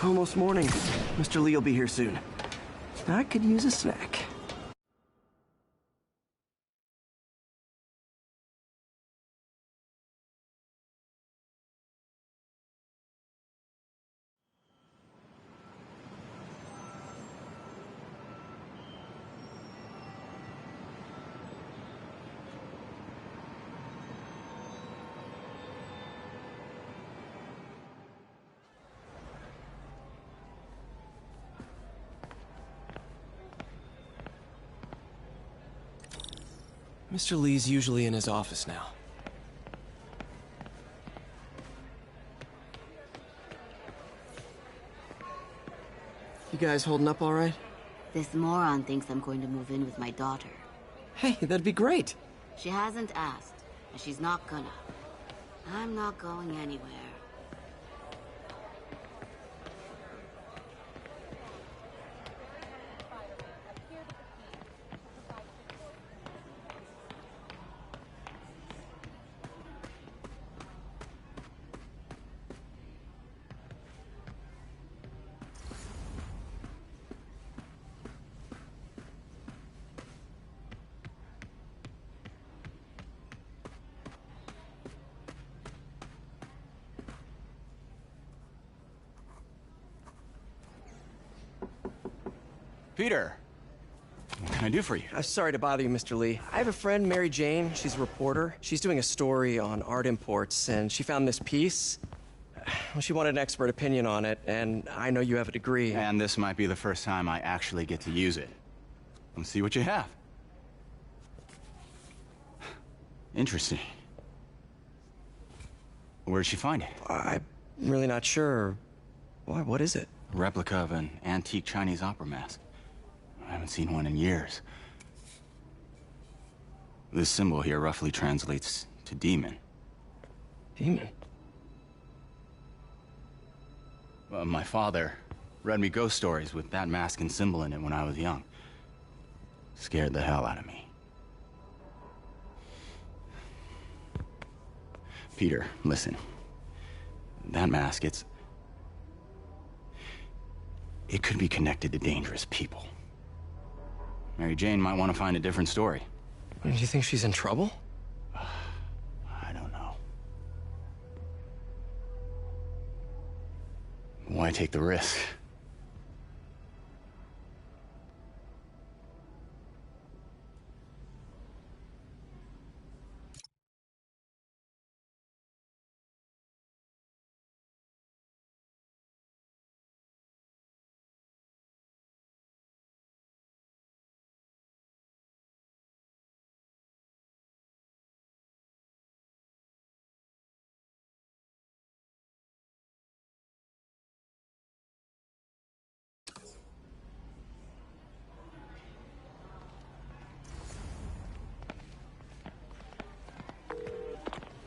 Almost morning. Mr. Lee will be here soon. I could use a snack. Mr. Lee's usually in his office now. You guys holding up all right? This moron thinks I'm going to move in with my daughter. Hey, that'd be great. She hasn't asked, and she's not gonna. I'm not going anywhere. Peter, what can I do for you? Sorry to bother you, Mr. Lee. I have a friend, Mary Jane. She's a reporter. She's doing a story on art imports, and she found this piece. Well, she wanted an expert opinion on it, and I know you have a degree. And this might be the first time I actually get to use it. Let's see what you have. Interesting. Where did she find it? I'm really not sure. Why, what is it? A replica of an antique Chinese opera mask. I haven't seen one in years. This symbol here roughly translates to demon. Demon? My father read me ghost stories with that mask and symbol in it when I was young. Scared the hell out of me. Peter, listen. That mask, it could be connected to dangerous people. Mary Jane might want to find a different story. Do you think she's in trouble? I don't know. Why take the risk?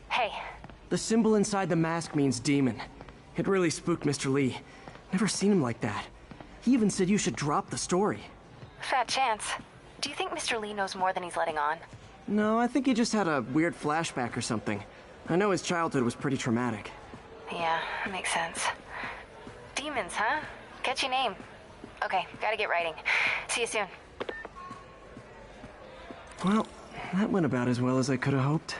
Hey. The symbol inside the mask means demon. It really spooked Mr. Lee. Never seen him like that. He even said you should drop the story. Fat chance. Do you think Mr. Lee knows more than he's letting on? No, I think he just had a weird flashback or something. I know his childhood was pretty traumatic. Yeah, makes sense. Demons, huh? Catchy name. Okay, gotta get writing. See you soon. Well, that went about as well as I could have hoped.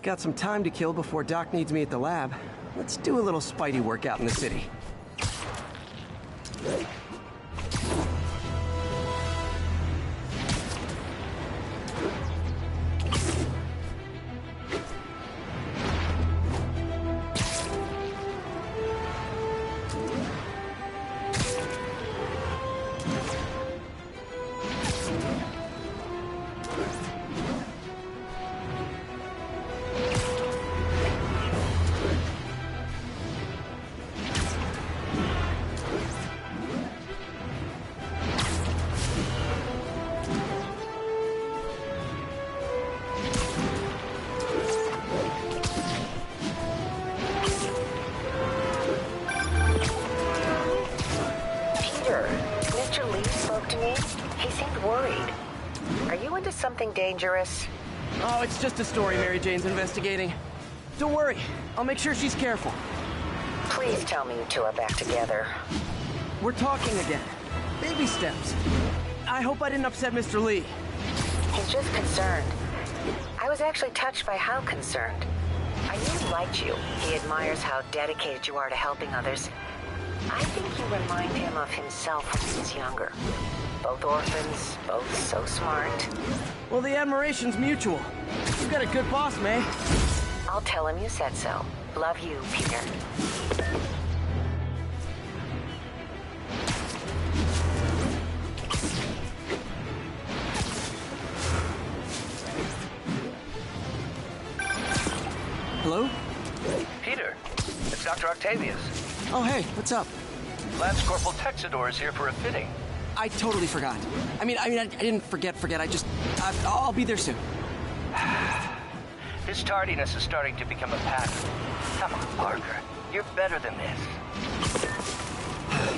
Got some time to kill before Doc needs me at the lab. Let's do a little Spidey workout in the city. Something dangerous? Oh, it's just a story Mary Jane's investigating. Don't worry, I'll make sure she's careful. Please tell me you two are back together. We're talking again. Baby steps. I hope I didn't upset Mr. Lee. He's just concerned. I was actually touched by how concerned. I knew he liked you. He admires how dedicated you are to helping others. I think you remind him of himself when he was younger. Both orphans, both so smart. Well, the admiration's mutual. You've got a good boss, May. I'll tell him you said so. Love you, Peter. Hello? Peter, it's Dr. Octavius. Oh, hey, what's up? Lance Corporal Texador is here for a fitting. I totally forgot. I didn't forget. I'll be there soon. This tardiness is starting to become a pattern. Come on, Parker. You're better than this.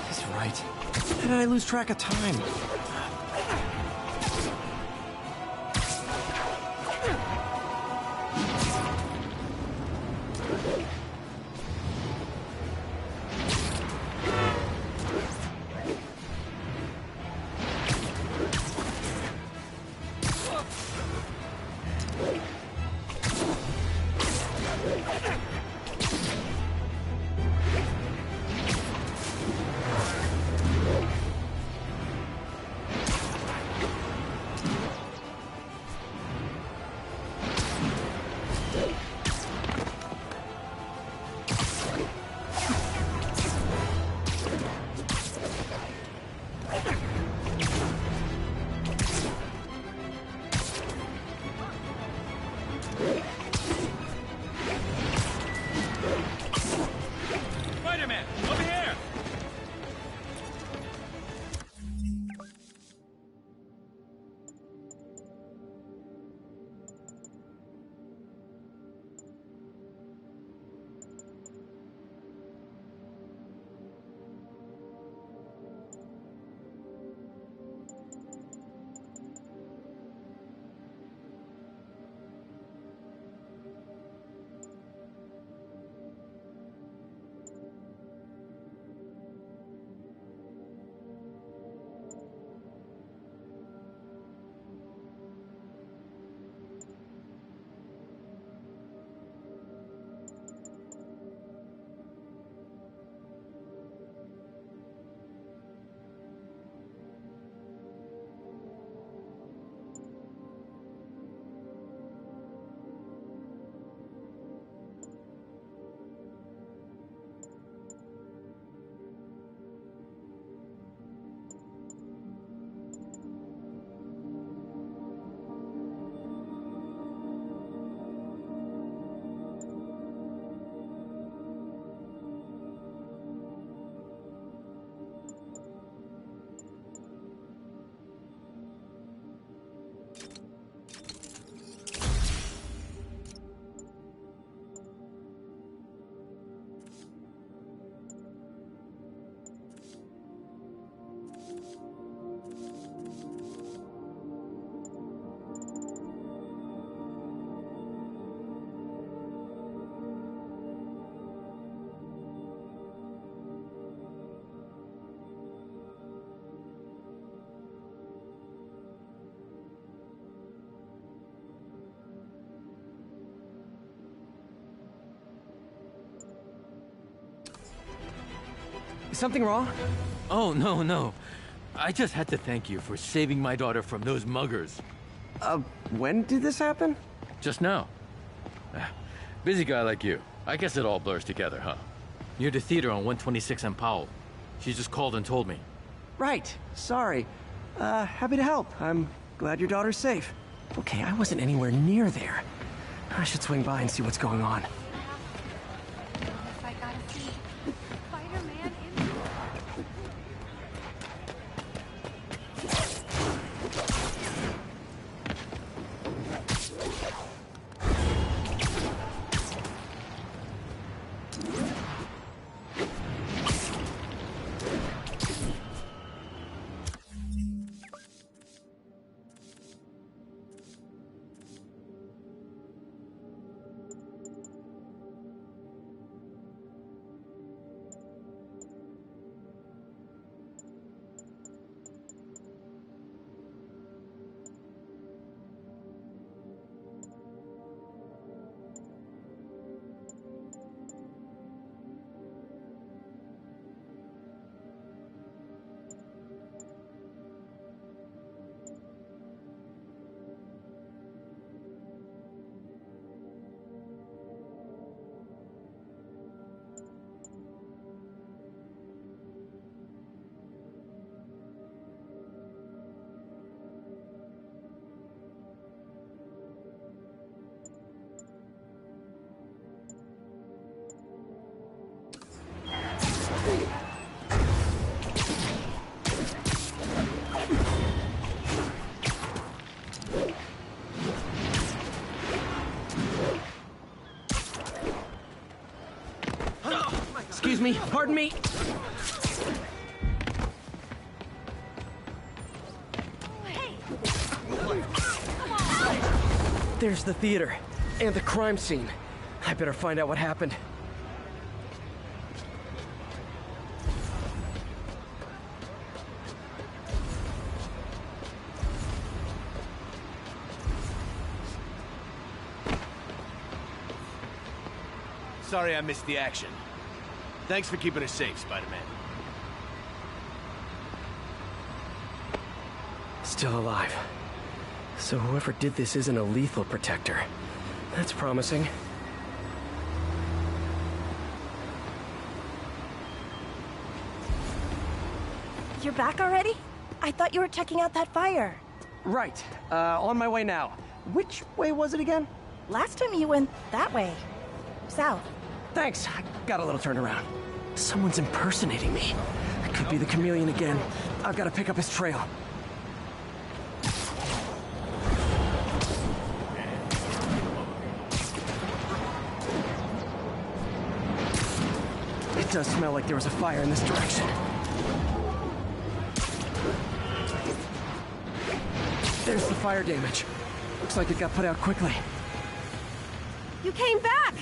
He's right. How did I lose track of time? Something wrong? Oh, no. I just had to thank you for saving my daughter from those muggers. When did this happen? Just now. Busy guy like you. I guess it all blurs together, huh? Near the theater on 126 and Powell. She just called and told me. Right. Sorry. Happy to help. I'm glad your daughter's safe. Okay, I wasn't anywhere near there. I should swing by and see what's going on. I gotta see Spider-Man in Excuse me, pardon me. There's the theater, and the crime scene. I better find out what happened. Sorry I missed the action. Thanks for keeping us safe, Spider-Man. Still alive. So whoever did this isn't a lethal protector. That's promising. You're back already? I thought you were checking out that fire. Right. On my way now. Which way was it again? Last time you went that way. South. Thanks. I got a little turned around. Someone's impersonating me. It could be the chameleon again. I've got to pick up his trail. It does smell like there was a fire in this direction. There's the fire damage. Looks like it got put out quickly. You came back!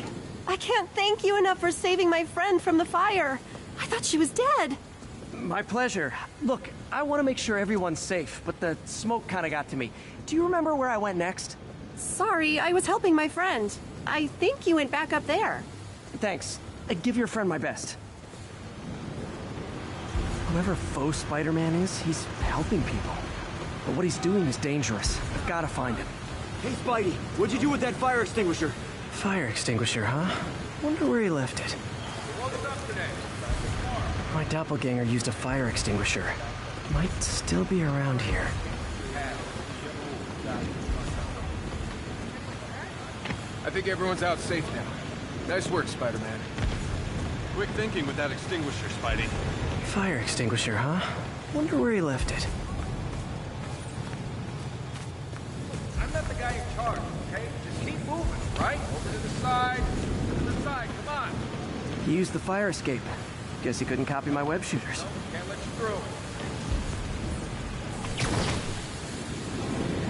I can't thank you enough for saving my friend from the fire. I thought she was dead. My pleasure. Look, I want to make sure everyone's safe, but the smoke kind of got to me. Do you remember where I went next? Sorry, I was helping my friend. I think you went back up there. Thanks. Give your friend my best. Whoever faux Spider-Man is, he's helping people. But what he's doing is dangerous. I've got to find him. Hey, Spidey, what'd you do with that fire extinguisher? Fire extinguisher, huh? Wonder where he left it. My doppelganger used a fire extinguisher. Might still be around here. I think everyone's out safe now. Nice work, Spider-Man. Quick thinking with that extinguisher, Spidey. Fire extinguisher, huh? Wonder where he left it. I'm not the guy in charge, okay? Just keep moving, right? Over to the side, come on. He used the fire escape. Guess he couldn't copy my web shooters. No, can't let you through.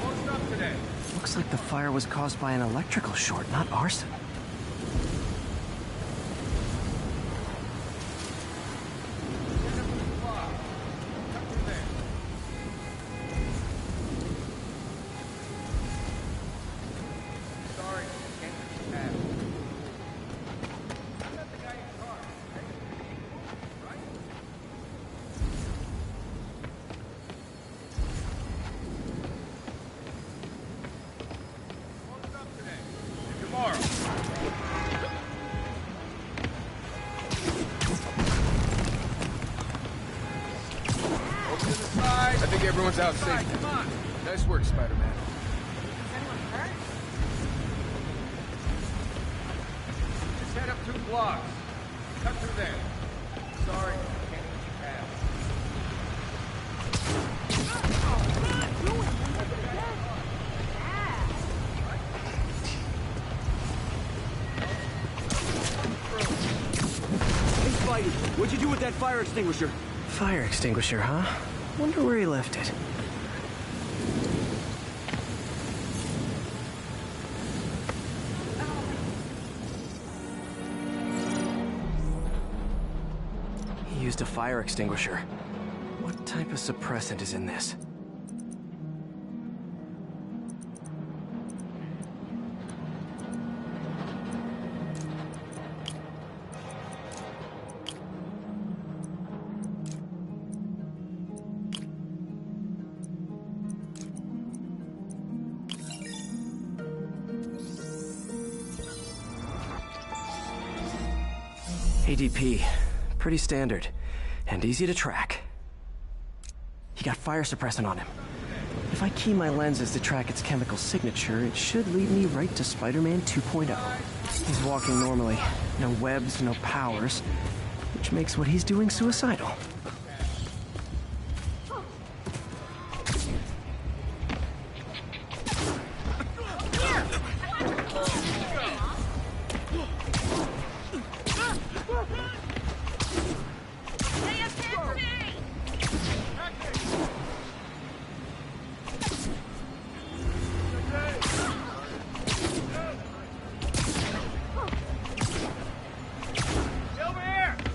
Closed up today. Looks like the fire was caused by an electrical short, not arson. Everyone's out safe. Come on. Nice work, Spider-Man. Is anyone hurt? Just head up 2 blocks. Cut through there. Sorry, can't let you pass. Hey, Spidey, what'd you do with that fire extinguisher? Fire extinguisher, huh? Wonder where he left it. He used a fire extinguisher. What type of suppressant is in this? ADP. Pretty standard. And easy to track. He got fire suppressant on him. If I key my lenses to track its chemical signature, it should lead me right to Spider-Man 2.0. He's walking normally. No webs, no powers. Which makes what he's doing suicidal.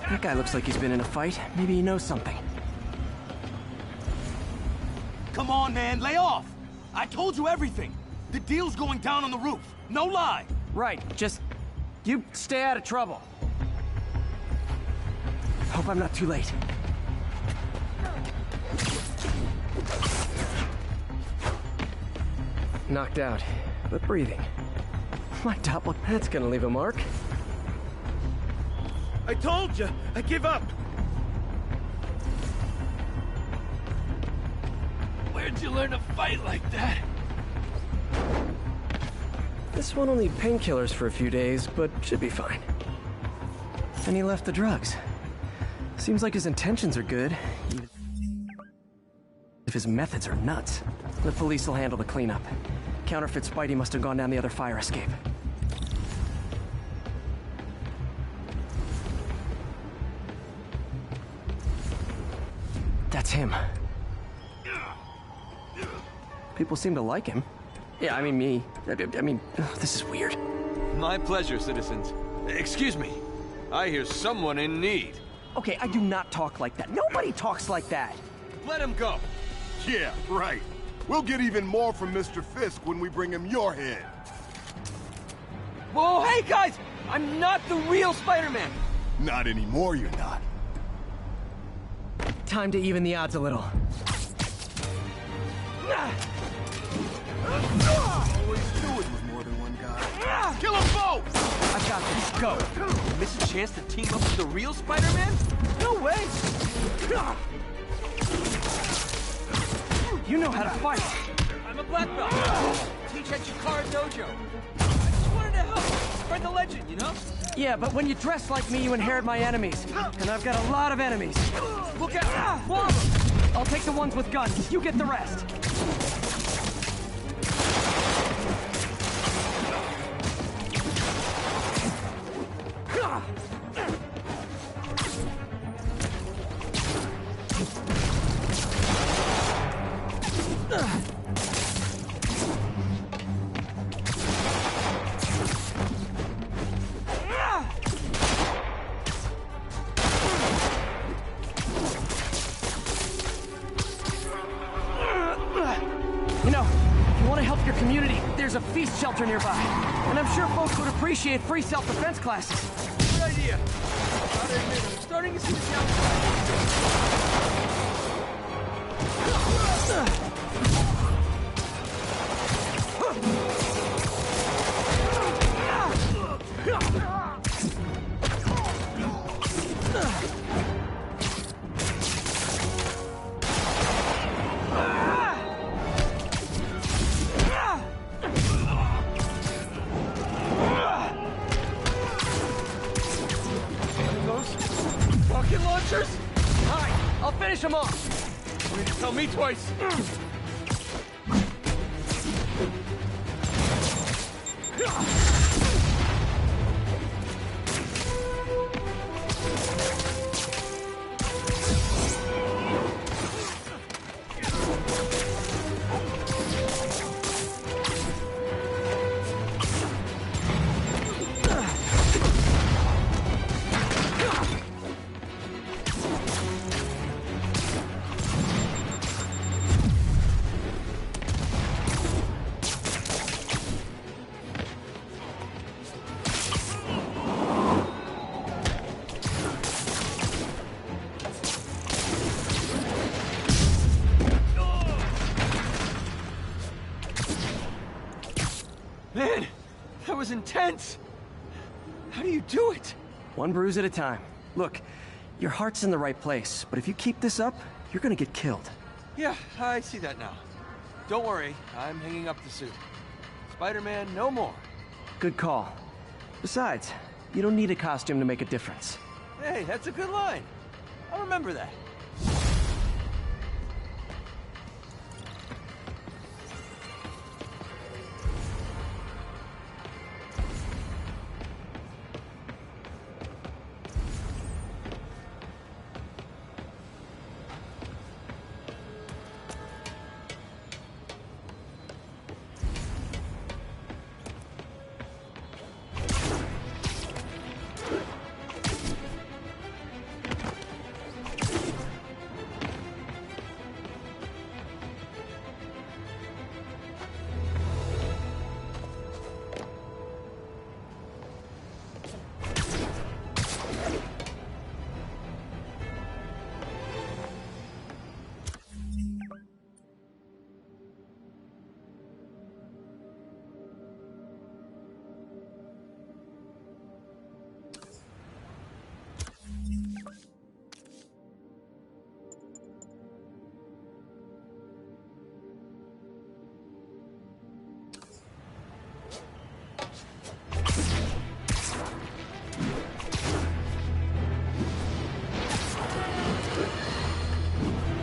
That guy looks like he's been in a fight. Maybe he knows something. Come on, man, lay off! I told you everything. The deal's going down on the roof. No lie. Right, just... you stay out of trouble. Hope I'm not too late. Knocked out, but breathing. My doppel... that's gonna leave a mark. I told you, I give up. Where'd you learn to fight like that? This one will need painkillers for a few days, but should be fine. And he left the drugs. Seems like his intentions are good, even if his methods are nuts. The police will handle the cleanup. Counterfeit Spidey must have gone down the other fire escape. That's him. People seem to like him. Yeah, I mean me. I mean, this is weird. My pleasure, citizens. Excuse me. I hear someone in need. Okay, I do not talk like that. Nobody talks like that. Let him go. Yeah, right. We'll get even more from Mr. Fisk when we bring him your head. Whoa, hey guys! I'm not the real Spider-Man! Not anymore, you're not. Time to even the odds a little. Always knew it was more than one guy. Kill them both! I've got this. Go. Miss a chance to team up with the real Spider-Man? No way! You know how to fight. I'm a black belt. Teach at Chikara Dojo. I just wanted to help. Spread the legend, you know? Yeah, but when you dress like me, you inherit my enemies. And I've got a lot of enemies. Look out! More of them! I'll take the ones with guns. You get the rest. There's a feast shelter nearby, and I'm sure folks would appreciate free self-defense classes. Good idea. Gotta admit, I'm starting to see the downside. Finish him off! You need to tell me twice! Man, that was intense! How do you do it? One bruise at a time. Look, your heart's in the right place, but if you keep this up, you're gonna get killed. Yeah, I see that now. Don't worry, I'm hanging up the suit. Spider-Man, no more. Good call. Besides, you don't need a costume to make a difference. Hey, that's a good line. I'll remember that.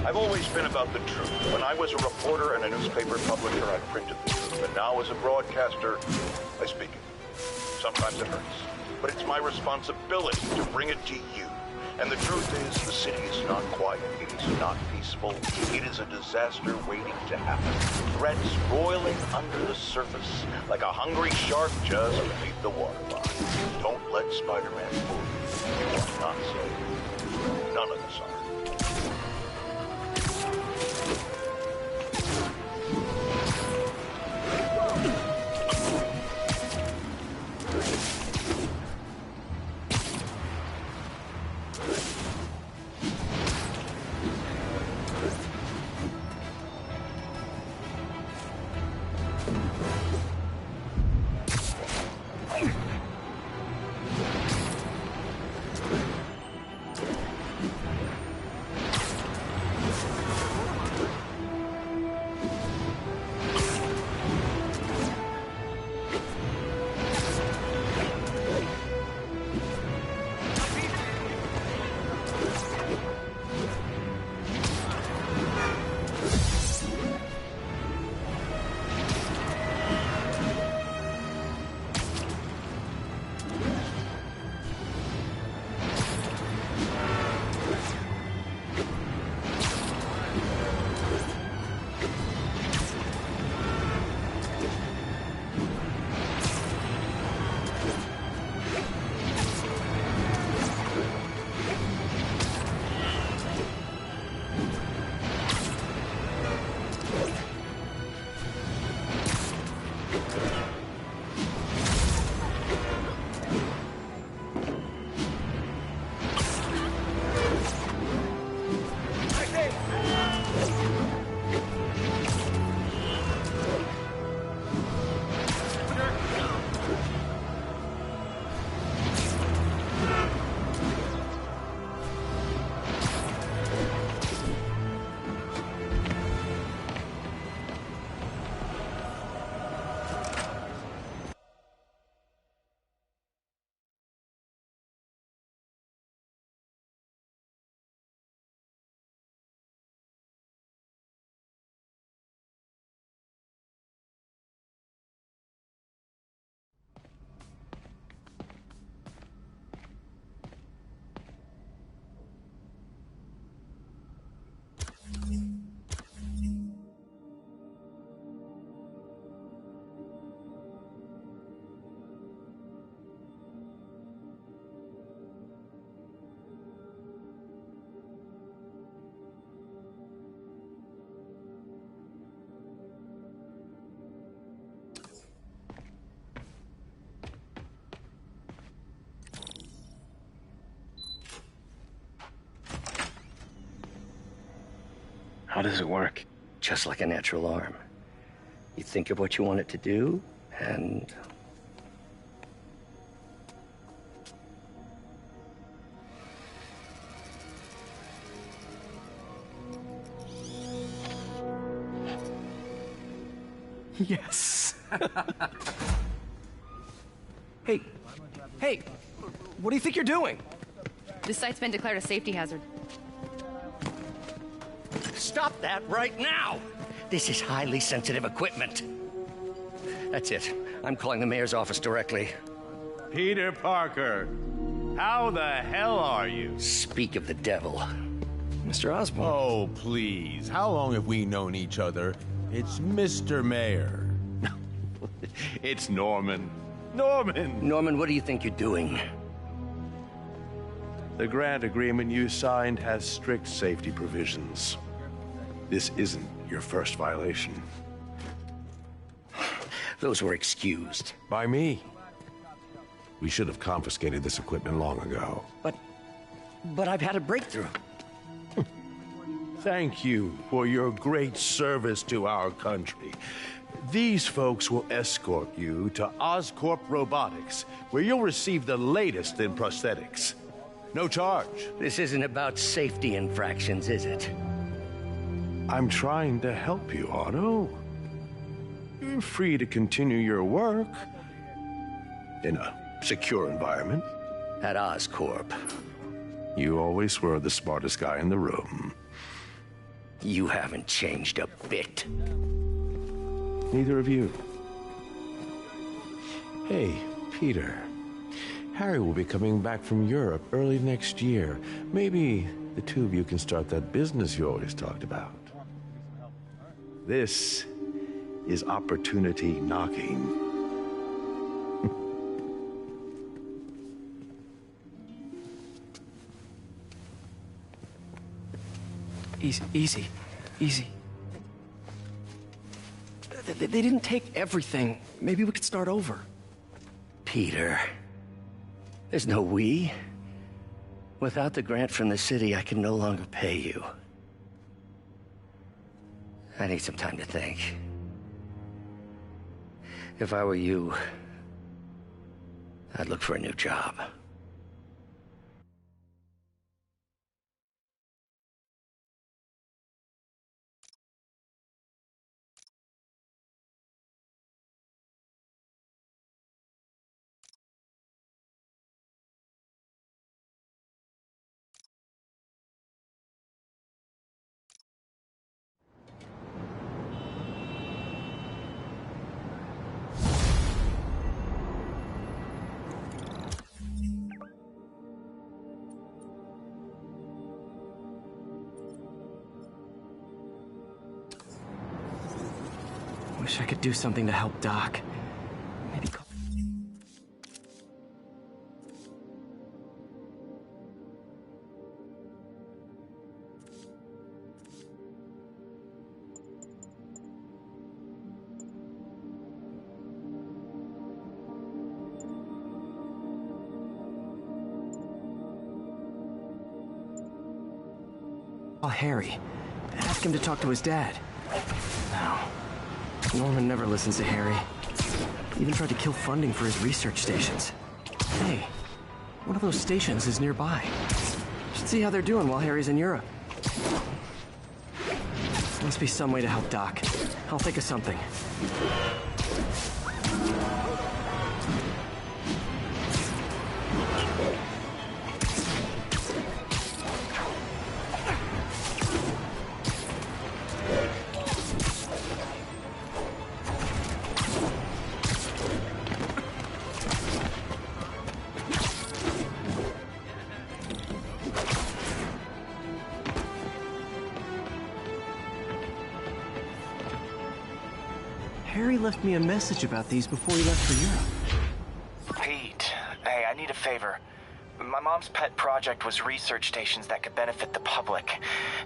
I've always been about the truth. When I was a reporter and a newspaper publisher, I printed the truth. But now as a broadcaster, I speak it. Sometimes it hurts. But it's my responsibility to bring it to you. And the truth is, the city is not quiet. It is not peaceful. It is a disaster waiting to happen. Threats roiling under the surface, like a hungry shark just beneath the waterline. Don't let Spider-Man fool you. You are not safe. None of us are. How does it work? Just like a natural arm. You think of what you want it to do, and... Yes. Hey, what do you think you're doing? This site's been declared a safety hazard. Stop that right now! This is highly sensitive equipment. That's it. I'm calling the mayor's office directly. Peter Parker, how the hell are you? Speak of the devil. Mr. Osborn. Oh, please. How long have we known each other? It's Mr. Mayor. It's Norman. Norman, what do you think you're doing? The grant agreement you signed has strict safety provisions. This isn't your first violation. Those were excused. By me. We should have confiscated this equipment long ago. But I've had a breakthrough. Thank you for your great service to our country. These folks will escort you to Oscorp Robotics, where you'll receive the latest in prosthetics. No charge. This isn't about safety infractions, is it? I'm trying to help you, Otto. You're free to continue your work in a secure environment. At Oscorp. You always were the smartest guy in the room. You haven't changed a bit. Neither of you. Hey, Peter. Harry will be coming back from Europe early next year. Maybe the two of you can start that business you always talked about. This is opportunity knocking. Easy. They didn't take everything. Maybe we could start over. Peter, there's no we. Without the grant from the city, I can no longer pay you. I need some time to think. If I were you, I'd look for a new job. Wish I could do something to help Doc. Maybe call... Call Harry. Ask him to talk to his dad. No. Norman never listens to Harry. He even tried to kill funding for his research stations. Hey, one of those stations is nearby. Should see how they're doing while Harry's in Europe. Must be some way to help Doc. I'll think of something. Harry left me a message about these before he left for Europe. Pete, hey, I need a favor. My mom's pet project was research stations that could benefit the public.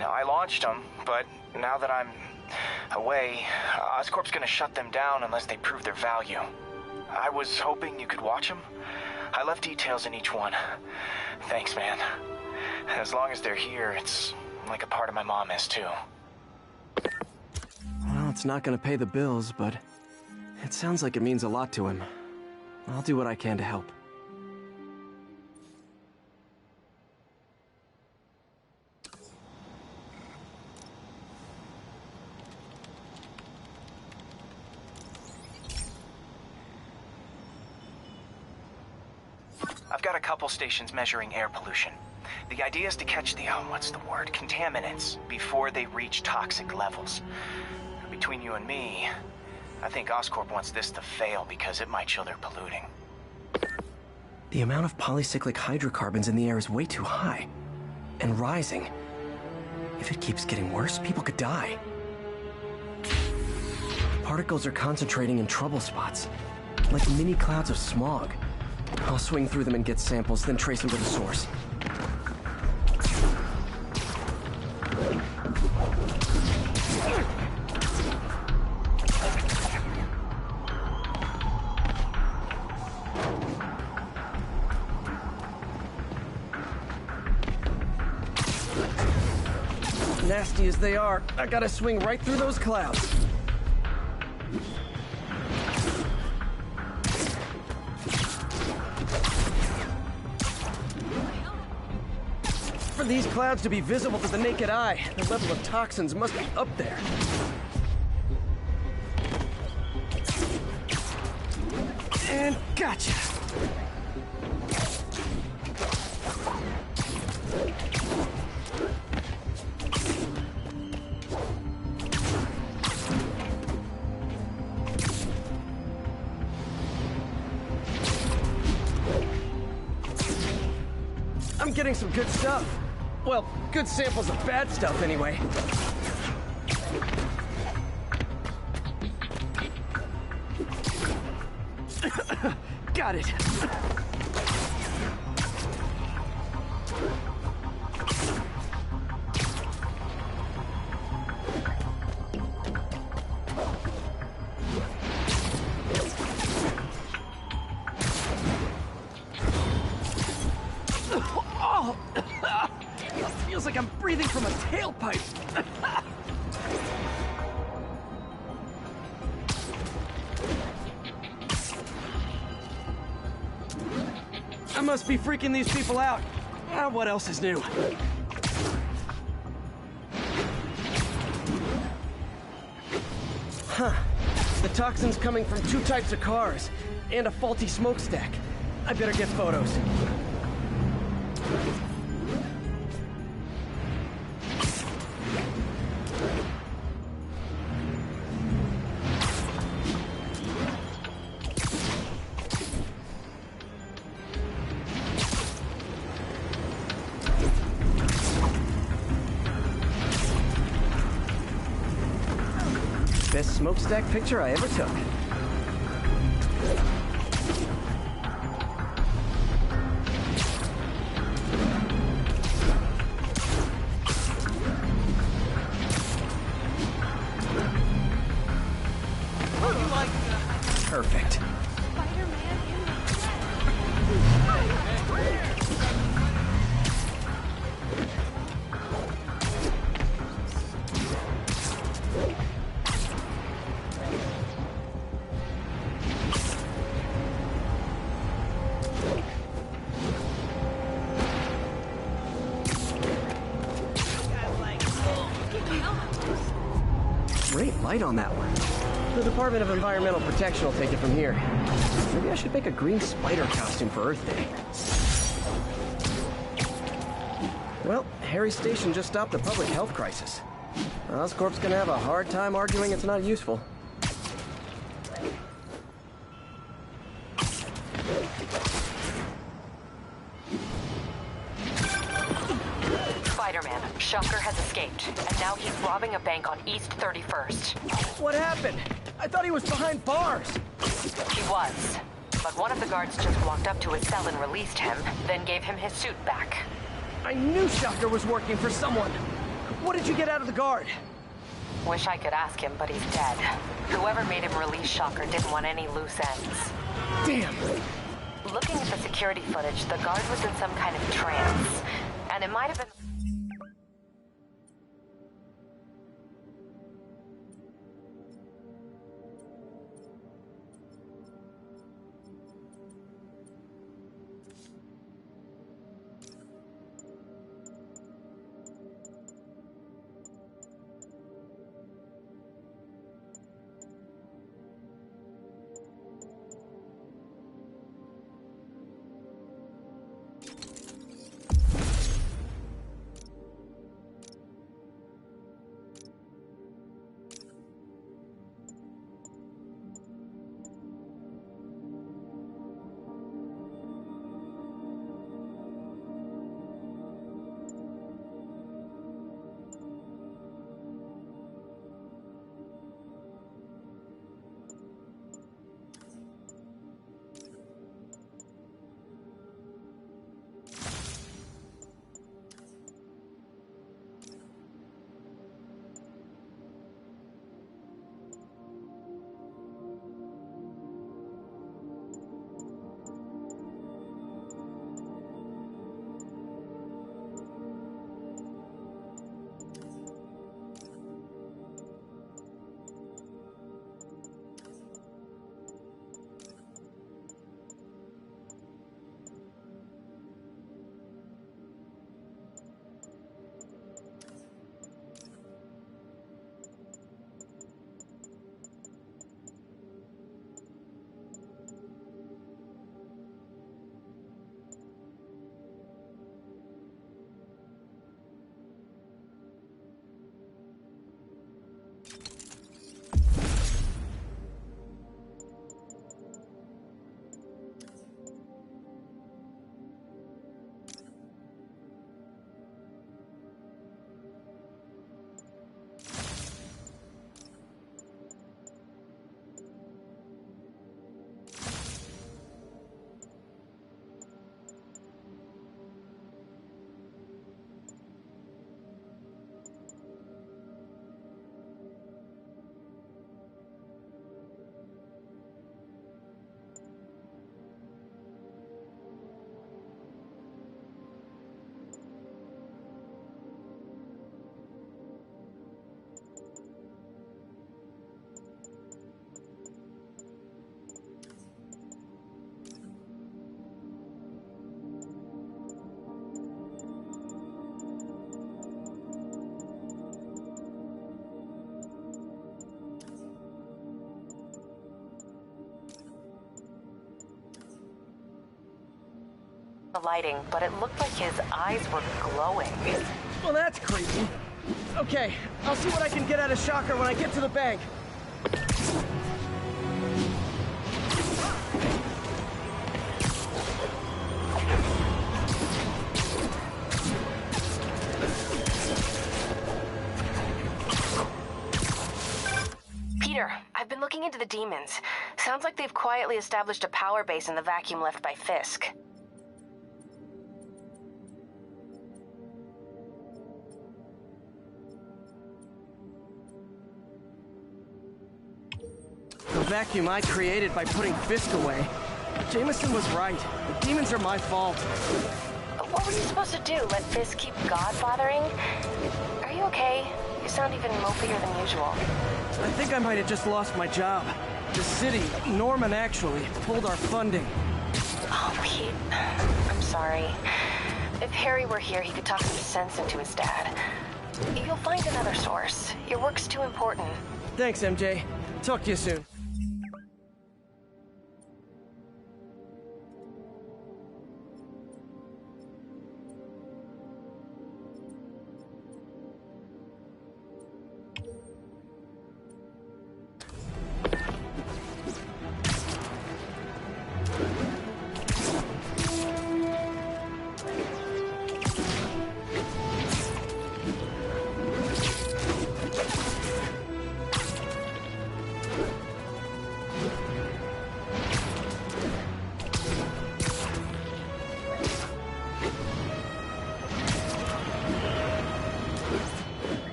Now, I launched them, but now that I'm away, Oscorp's gonna shut them down unless they prove their value. I was hoping you could watch them. I left details in each one. Thanks, man. As long as they're here, it's like a part of my mom is, too. it's not gonna pay the bills, but it sounds like it means a lot to him. I'll do what I can to help. I've got a couple stations measuring air pollution. The idea is to catch the, contaminants before they reach toxic levels. Between you and me, I think Oscorp wants this to fail because it might show they're polluting. The amount of polycyclic hydrocarbons in the air is way too high. And rising. If it keeps getting worse, people could die. Particles are concentrating in trouble spots, like mini clouds of smog. I'll swing through them and get samples, then trace them to the source. Nasty as they are, I gotta swing right through those clouds. For these clouds to be visible to the naked eye, the level of toxins must be up there. And gotcha! I'm getting some good stuff. Well, good samples of bad stuff, anyway. Got it. Feels like I'm breathing from a tailpipe. I must be freaking these people out. What else is new? Huh. The toxin's coming from two types of cars and a faulty smokestack. I better get photos. Best smokestack picture I ever took. Perfect. Great light on that one. The Department of Environmental Protection will take it from here. Maybe I should make a green spider costume for Earth Day. Well, Harry's station just stopped a public health crisis. Oscorp's gonna have a hard time arguing it's not useful. Spider-Man, Shocker has escaped, and now he's robbing a bank on East 31st. What happened? I thought he was behind bars. He was. But one of the guards just walked up to his cell and released him, then gave him his suit back. I knew Shocker was working for someone. What did you get out of the guard? Wish I could ask him, but he's dead. Whoever made him release Shocker didn't want any loose ends. Damn. Looking at the security footage, the guard was in some kind of trance. And it might have been... the lighting, but it looked like his eyes were glowing. Well, that's creepy. Okay, I'll see what I can get out of Shocker when I get to the bank. Peter, I've been looking into the demons. Sounds like they've quietly established a power base in the vacuum left by Fisk. The vacuum I created by putting Fisk away. Jameson was right. The demons are my fault. What were you supposed to do? Let Fisk keep godfathering? Are you okay? You sound even mopier than usual. I think I might have just lost my job. The city, Norman actually, pulled our funding. Oh, Pete. I'm sorry. If Harry were here, he could talk some sense into his dad. You'll find another source. Your work's too important. Thanks, MJ. Talk to you soon.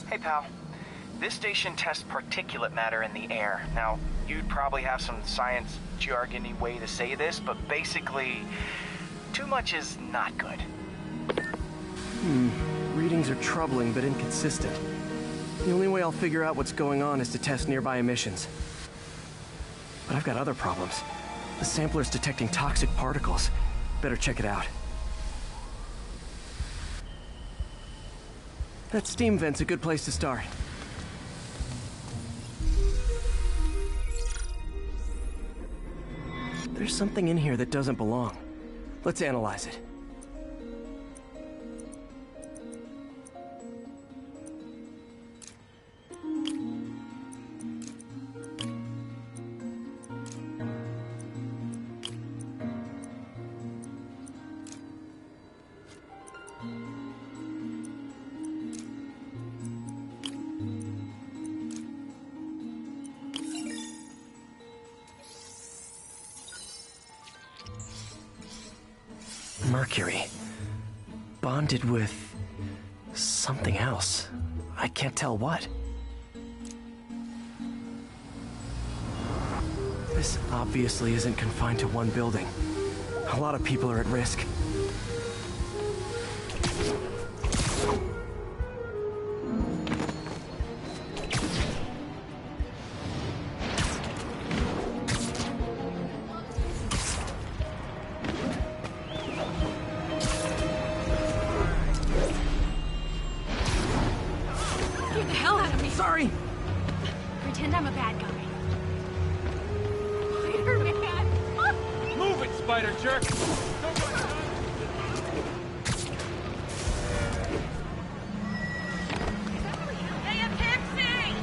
Hey, pal. This station tests particulate matter in the air. Now, you'd probably have some science jargony way to say this, but basically, too much is not good. Readings are troubling but inconsistent. The only way I'll figure out what's going on is to test nearby emissions. But I've got other problems. The sampler's detecting toxic particles. Better check it out. That steam vent's a good place to start. There's something in here that doesn't belong. Let's analyze it. Mercury. Bonded with something else. I can't tell what. This obviously isn't confined to one building. A lot of people are at risk. Sorry! Pretend I'm a bad guy. Spider-Man! Move it, spider jerk! Hey, a taxi!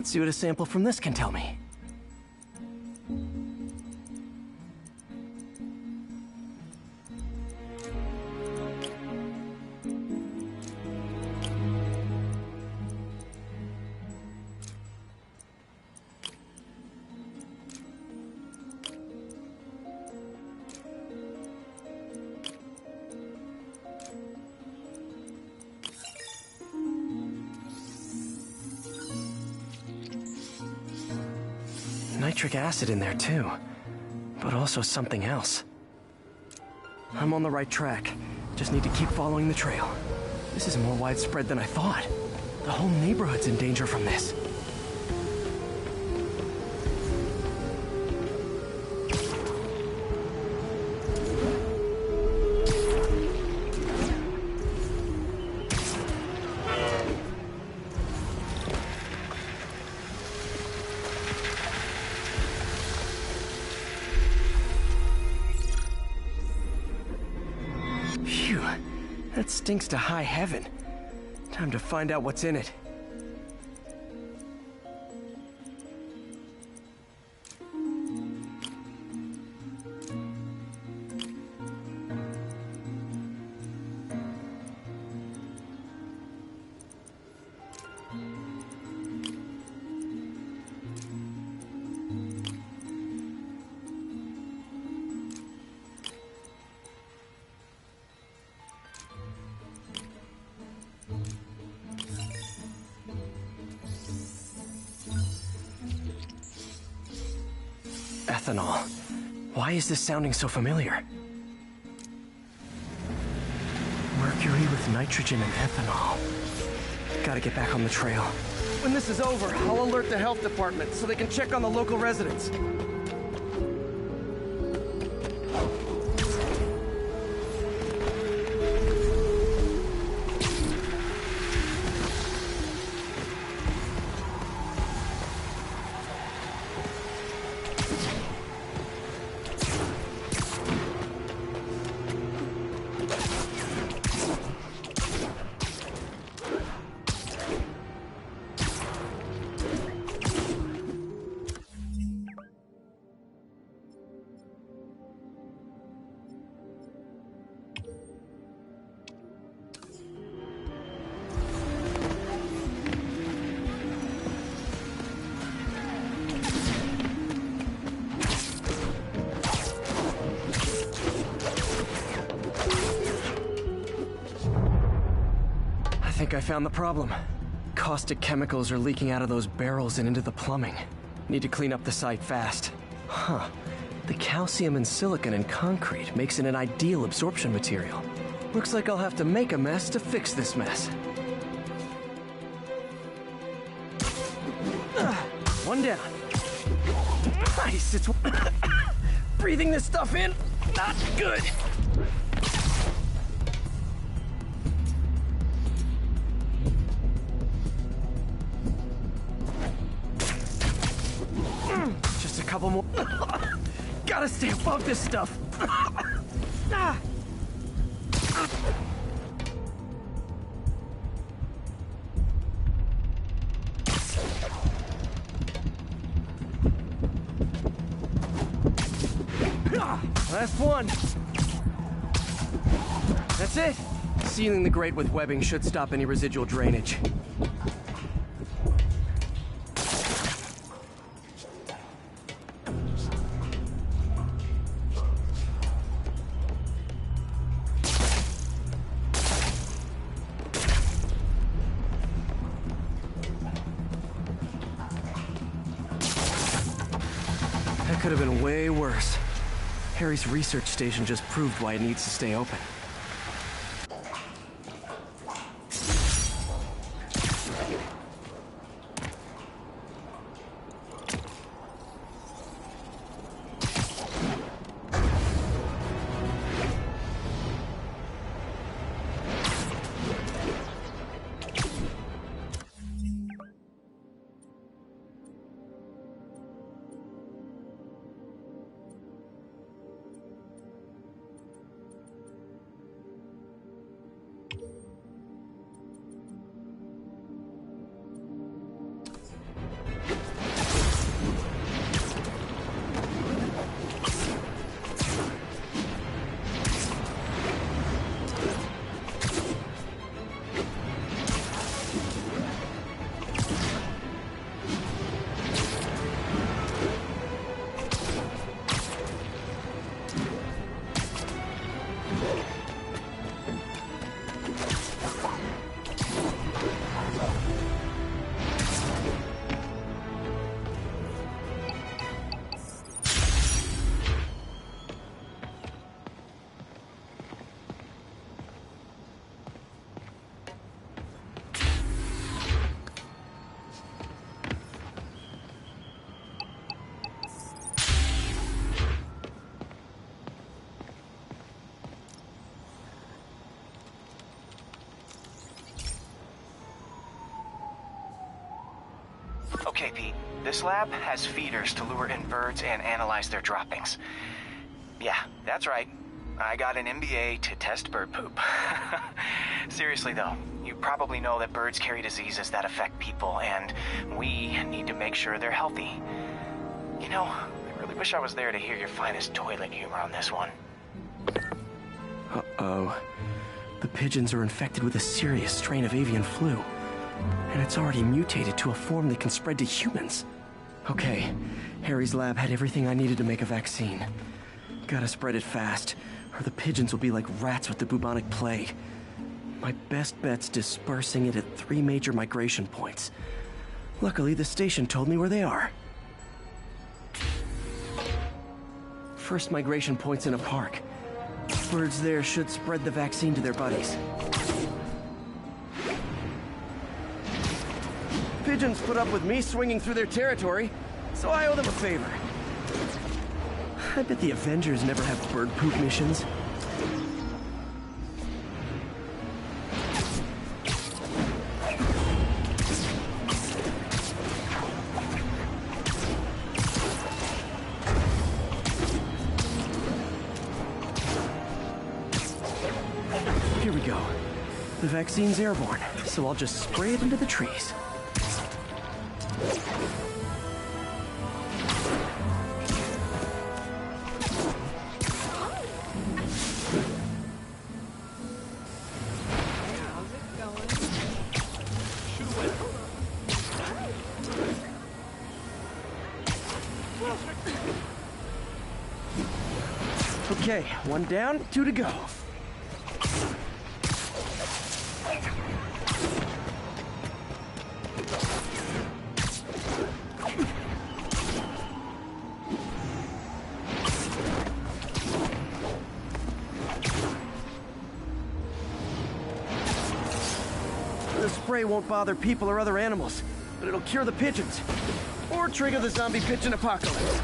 Let's see what a sample from this can tell me. Nitric acid in there too, but also something else. I'm on the right track. Just need to keep following the trail. This is more widespread than I thought. The whole neighborhood's in danger from this. That stinks to high heaven. Time to find out what's in it. Ethanol. Why is this sounding so familiar? Mercury with nitrogen and ethanol. Gotta get back on the trail. When this is over, I'll alert the health department so they can check on the local residents. I think I found the problem. Caustic chemicals are leaking out of those barrels and into the plumbing. Need to clean up the site fast. Huh. The calcium and silicon in concrete makes it an ideal absorption material. Looks like I'll have to make a mess to fix this mess. One down. Nice, it's... breathing this stuff in, not good. Just a couple more. Gotta stay above this stuff. Last one. That's it. Sealing the grate with webbing should stop any residual drainage. That could have been way worse. Harry's research station just proved why it needs to stay open. Okay, Pete. This lab has feeders to lure in birds and analyze their droppings. Yeah, that's right. I got an MBA to test bird poop. Seriously though, you probably know that birds carry diseases that affect people, and we need to make sure they're healthy. You know, I really wish I was there to hear your finest toilet humor on this one. Uh-oh. The pigeons are infected with a serious strain of avian flu. And it's already mutated to a form that can spread to humans. Okay, Harry's lab had everything I needed to make a vaccine. Gotta spread it fast, or the pigeons will be like rats with the bubonic plague. My best bet's dispersing it at 3 major migration points. Luckily, the station told me where they are. First migration point's in a park. Birds there should spread the vaccine to their buddies. Pigeons put up with me swinging through their territory, so I owe them a favor. I bet the Avengers never have bird poop missions. Here we go. The vaccine's airborne, so I'll just spray it into the trees. Okay, 1 down, 2 to go. The spray won't bother people or other animals, but it'll cure the pigeons. Or trigger the zombie pigeon apocalypse.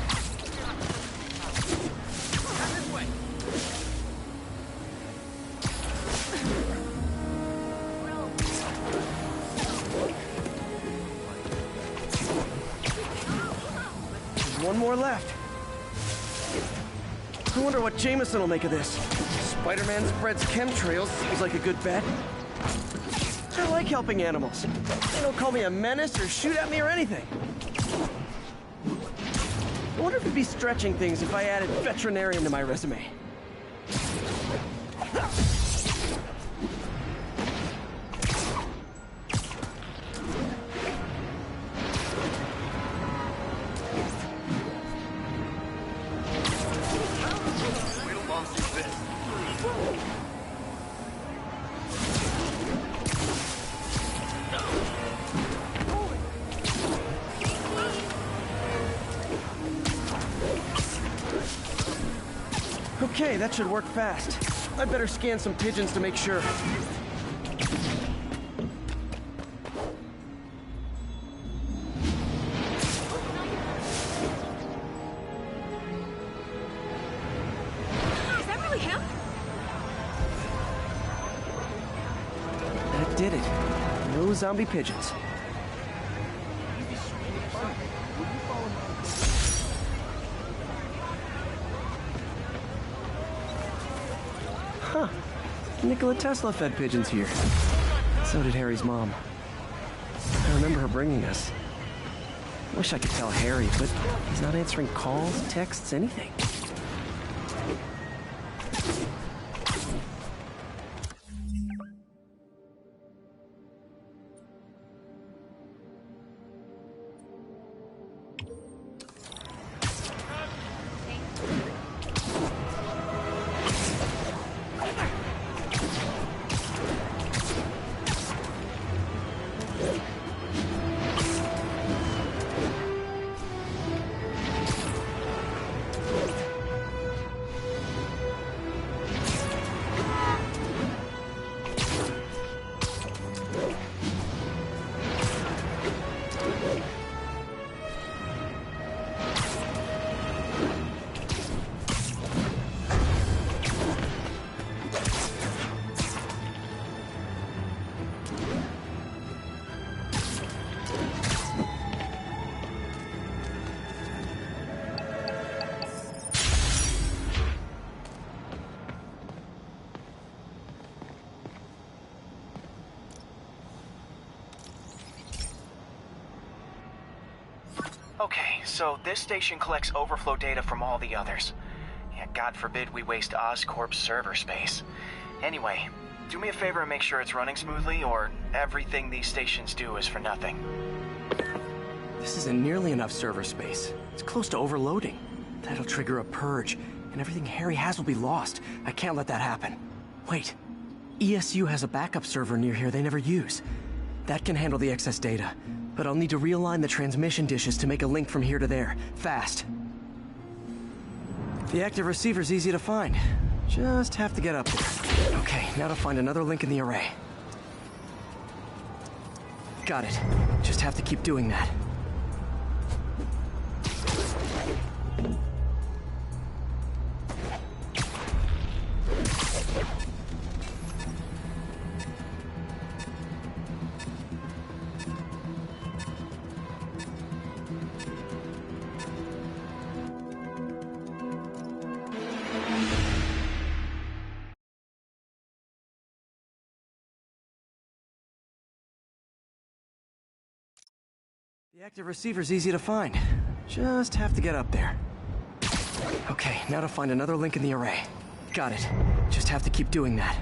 There's 1 more left. I wonder what Jameson will make of this. Spider-Man spreads chemtrails, seems like a good bet. I like helping animals. They don't call me a menace or shoot at me or anything. I wonder if it'd be stretching things if I added veterinarian to my resume. Okay, that should work fast. I'd better scan some pigeons to make sure. Is that really him? That did it. No zombie pigeons. Huh. Nikola Tesla fed pigeons here. So did Harry's mom. I remember her bringing us. Wish I could tell Harry, but he's not answering calls, texts, anything. Okay, so this station collects overflow data from all the others. Yeah, God forbid we waste Oscorp's server space. Anyway, do me a favor and make sure it's running smoothly, or everything these stations do is for nothing. This isn't nearly enough server space. It's close to overloading. That'll trigger a purge, and everything Harry has will be lost. I can't let that happen. Wait. ESU has a backup server near here they never use. That can handle the excess data, but I'll need to realign the transmission dishes to make a link from here to there, fast. The active receiver's easy to find. Just have to get up there. Okay, now to find another link in the array. Got it. Just have to keep doing that. The active receiver's easy to find. Just have to get up there. Okay, now to find another link in the array. Got it. Just have to keep doing that.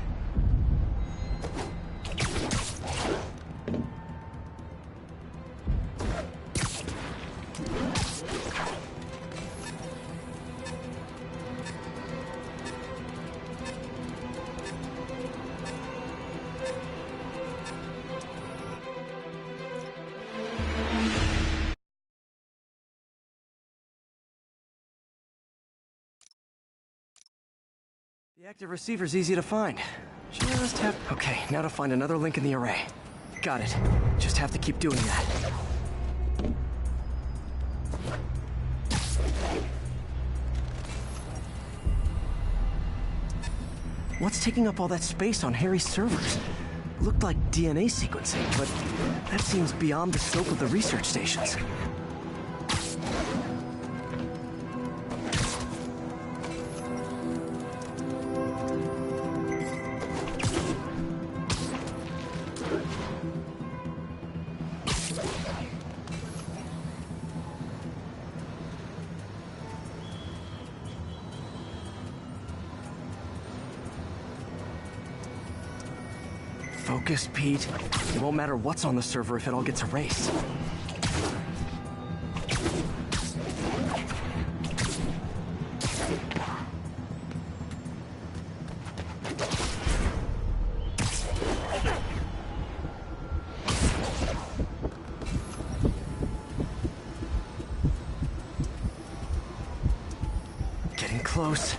The active receiver's easy to find. Just have... Okay, now to find another link in the array. Got it. Just have to keep doing that. What's taking up all that space on Harry's servers? Looked like DNA sequencing, but that seems beyond the scope of the research stations. Focus, Pete. It won't matter what's on the server if it all gets erased. Getting close.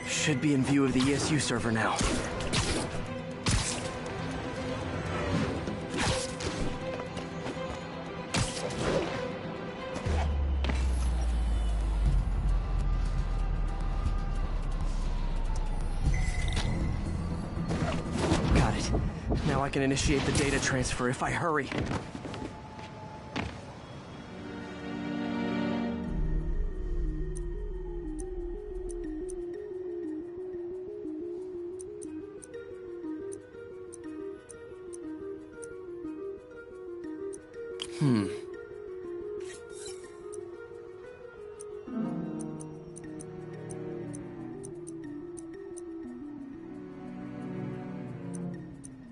Should be in view of the ESU server now. Got it. Now I can initiate the data transfer if I hurry.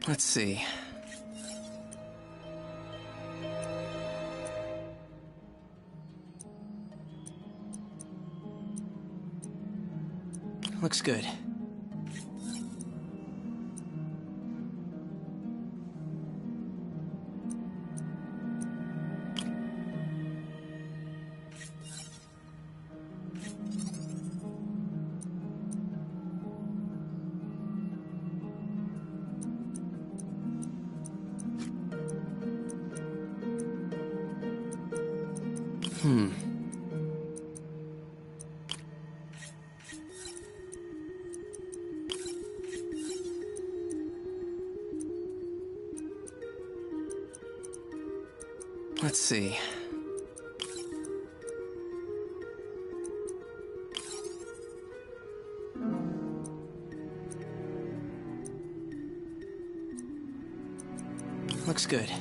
Let's see. Looks good. Let's see. Looks good.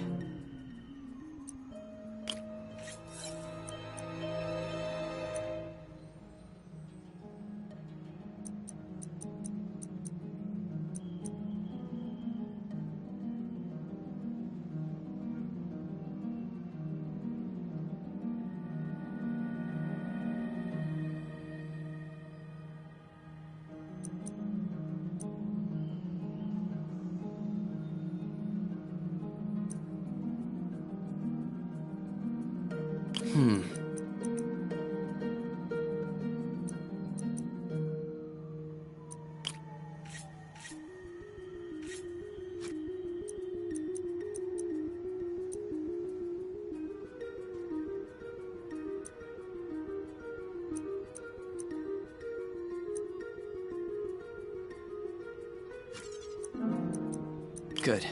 Good.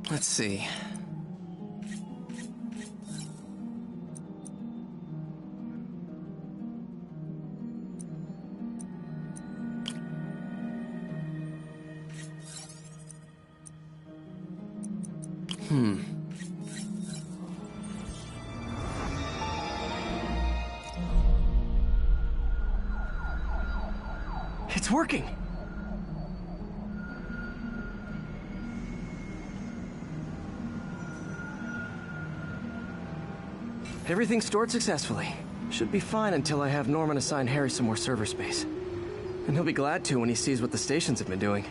Let's see. It's working! Everything's stored successfully. Should be fine until I have Norman assign Harry some more server space. And he'll be glad to when he sees what the stations have been doing.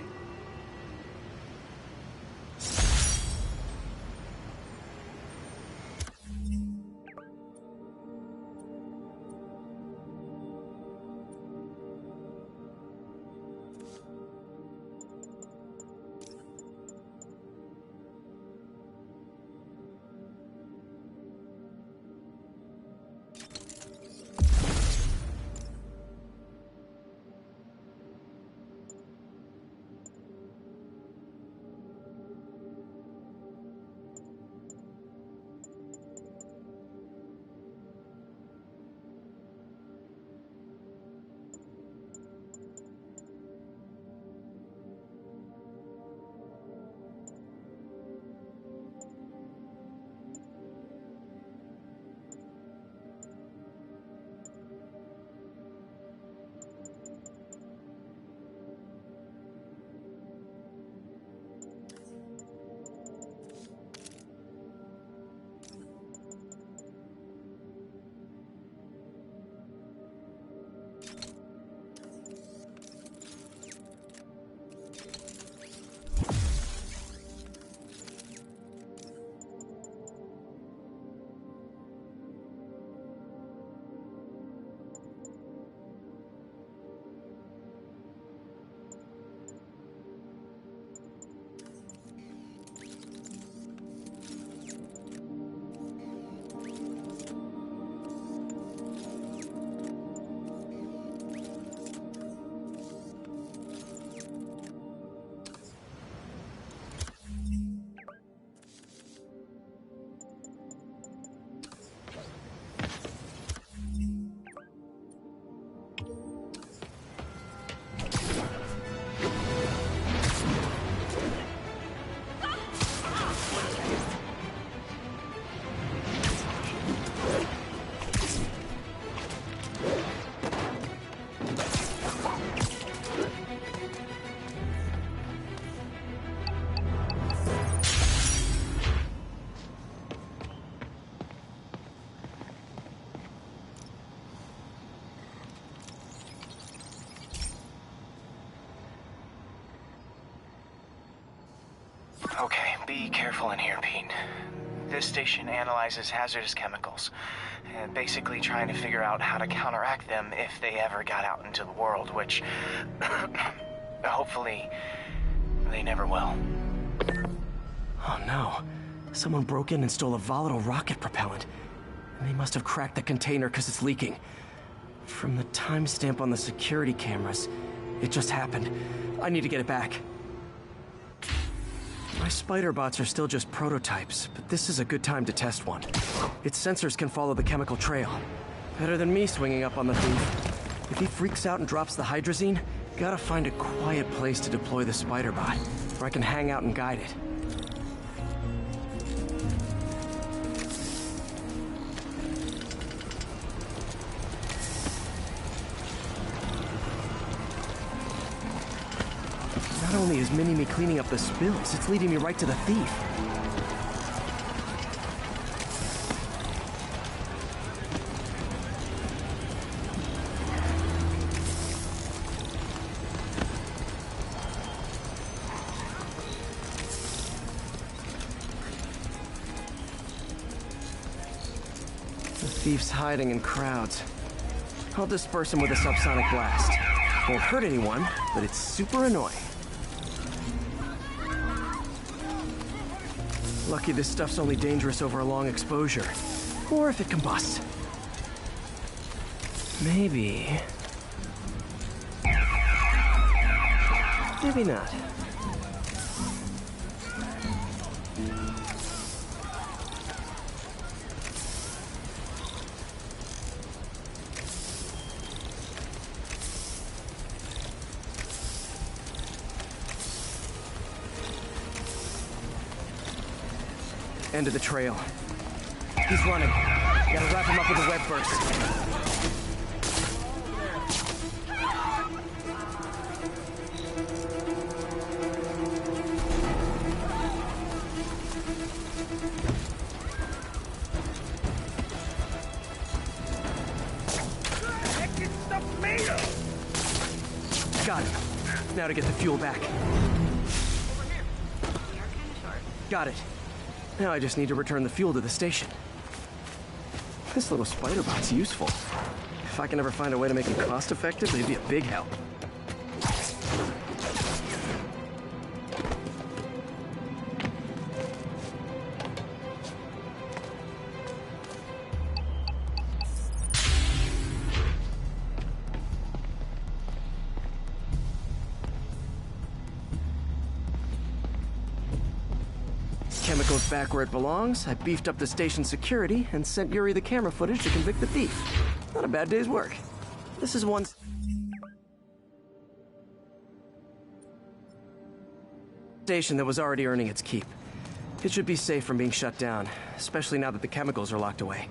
Okay, be careful in here, Pete. This station analyzes hazardous chemicals, and basically trying to figure out how to counteract them if they ever got out into the world, which hopefully they never will. Oh no. Someone broke in and stole a volatile rocket propellant. They must have cracked the container because it's leaking. From the timestamp on the security cameras, it just happened. I need to get it back. My spider bots are still just prototypes, but this is a good time to test one. Its sensors can follow the chemical trail. Better than me swinging up on the thief. If he freaks out and drops the hydrazine, gotta find a quiet place to deploy the spider bot, where I can hang out and guide it. Not only is Mini-Me cleaning up the spills, it's leading me right to the thief. The thief's hiding in crowds. I'll disperse him with a subsonic blast. Won't hurt anyone, but it's super annoying. Lucky this stuff's only dangerous over a long exposure. Or if it combusts. Maybe... maybe not. End of the trail. He's running. Gotta wrap him up with a web burst. Got it. Now to get the fuel back. Got it. Now I just need to return the fuel to the station. This little spider bot's useful. If I can ever find a way to make it cost-effective, they'd be a big help. Chemicals back where it belongs. I beefed up the station security and sent Yuri the camera footage to convict the thief. Not a bad day's work. This is one station that was already earning its keep. It should be safe from being shut down, especially now that the chemicals are locked away.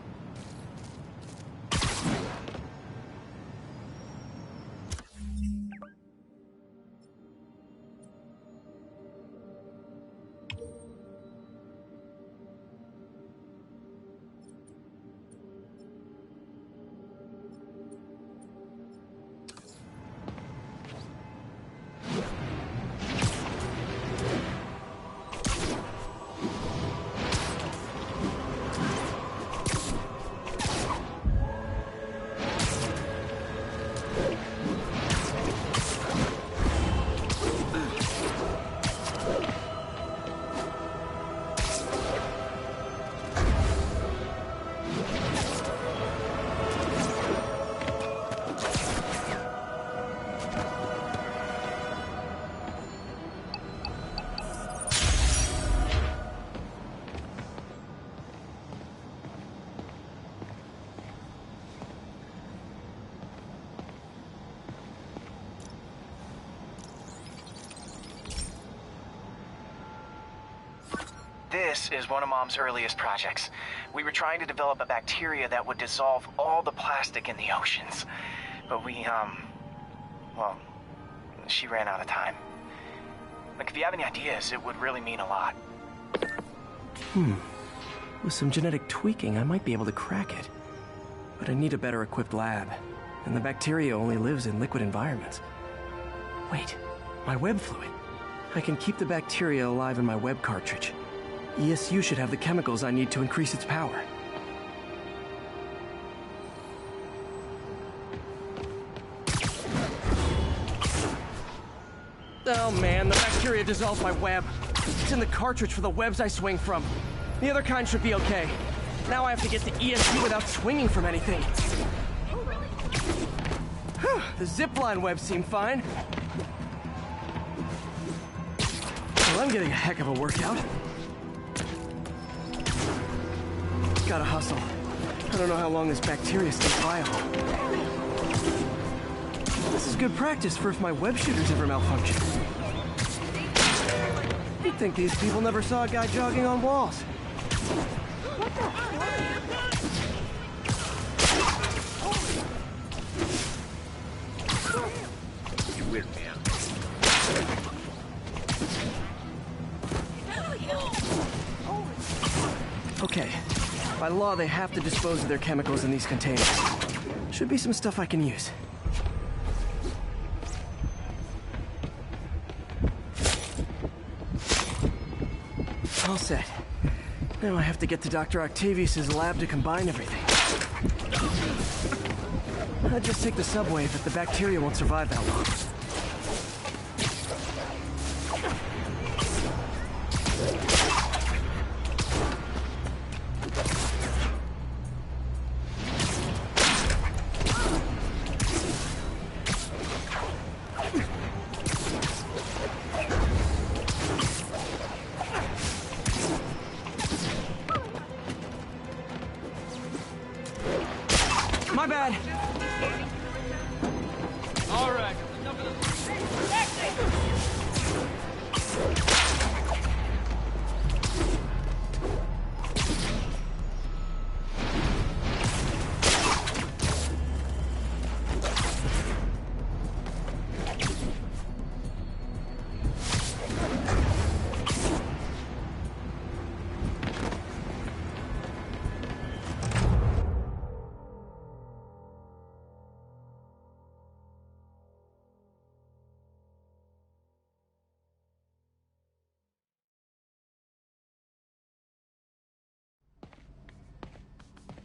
This is one of Mom's earliest projects. We were trying to develop a bacteria that would dissolve all the plastic in the oceans. But well, she ran out of time. Like, if you have any ideas, it would really mean a lot. With some genetic tweaking, I might be able to crack it. But I need a better equipped lab. And the bacteria only lives in liquid environments. Wait, my web fluid. I can keep the bacteria alive in my web cartridge. ESU should have the chemicals I need to increase its power. Oh man, the bacteria dissolved my web. It's in the cartridge for the webs I swing from. The other kind should be okay. Now I have to get to ESU without swinging from anything. Whew, the zipline webs seem fine. Well, I'm getting a heck of a workout. Gotta hustle. I don't know how long this bacteria stays viable. This is good practice for if my web shooters ever malfunction. You'd think these people never saw a guy jogging on walls. What the hell? You weird man. Okay. By law, they have to dispose of their chemicals in these containers. Should be some stuff I can use. All set. Now I have to get to Dr. Octavius's lab to combine everything. I'd just take the subway, but the bacteria won't survive that long. My bad. All right.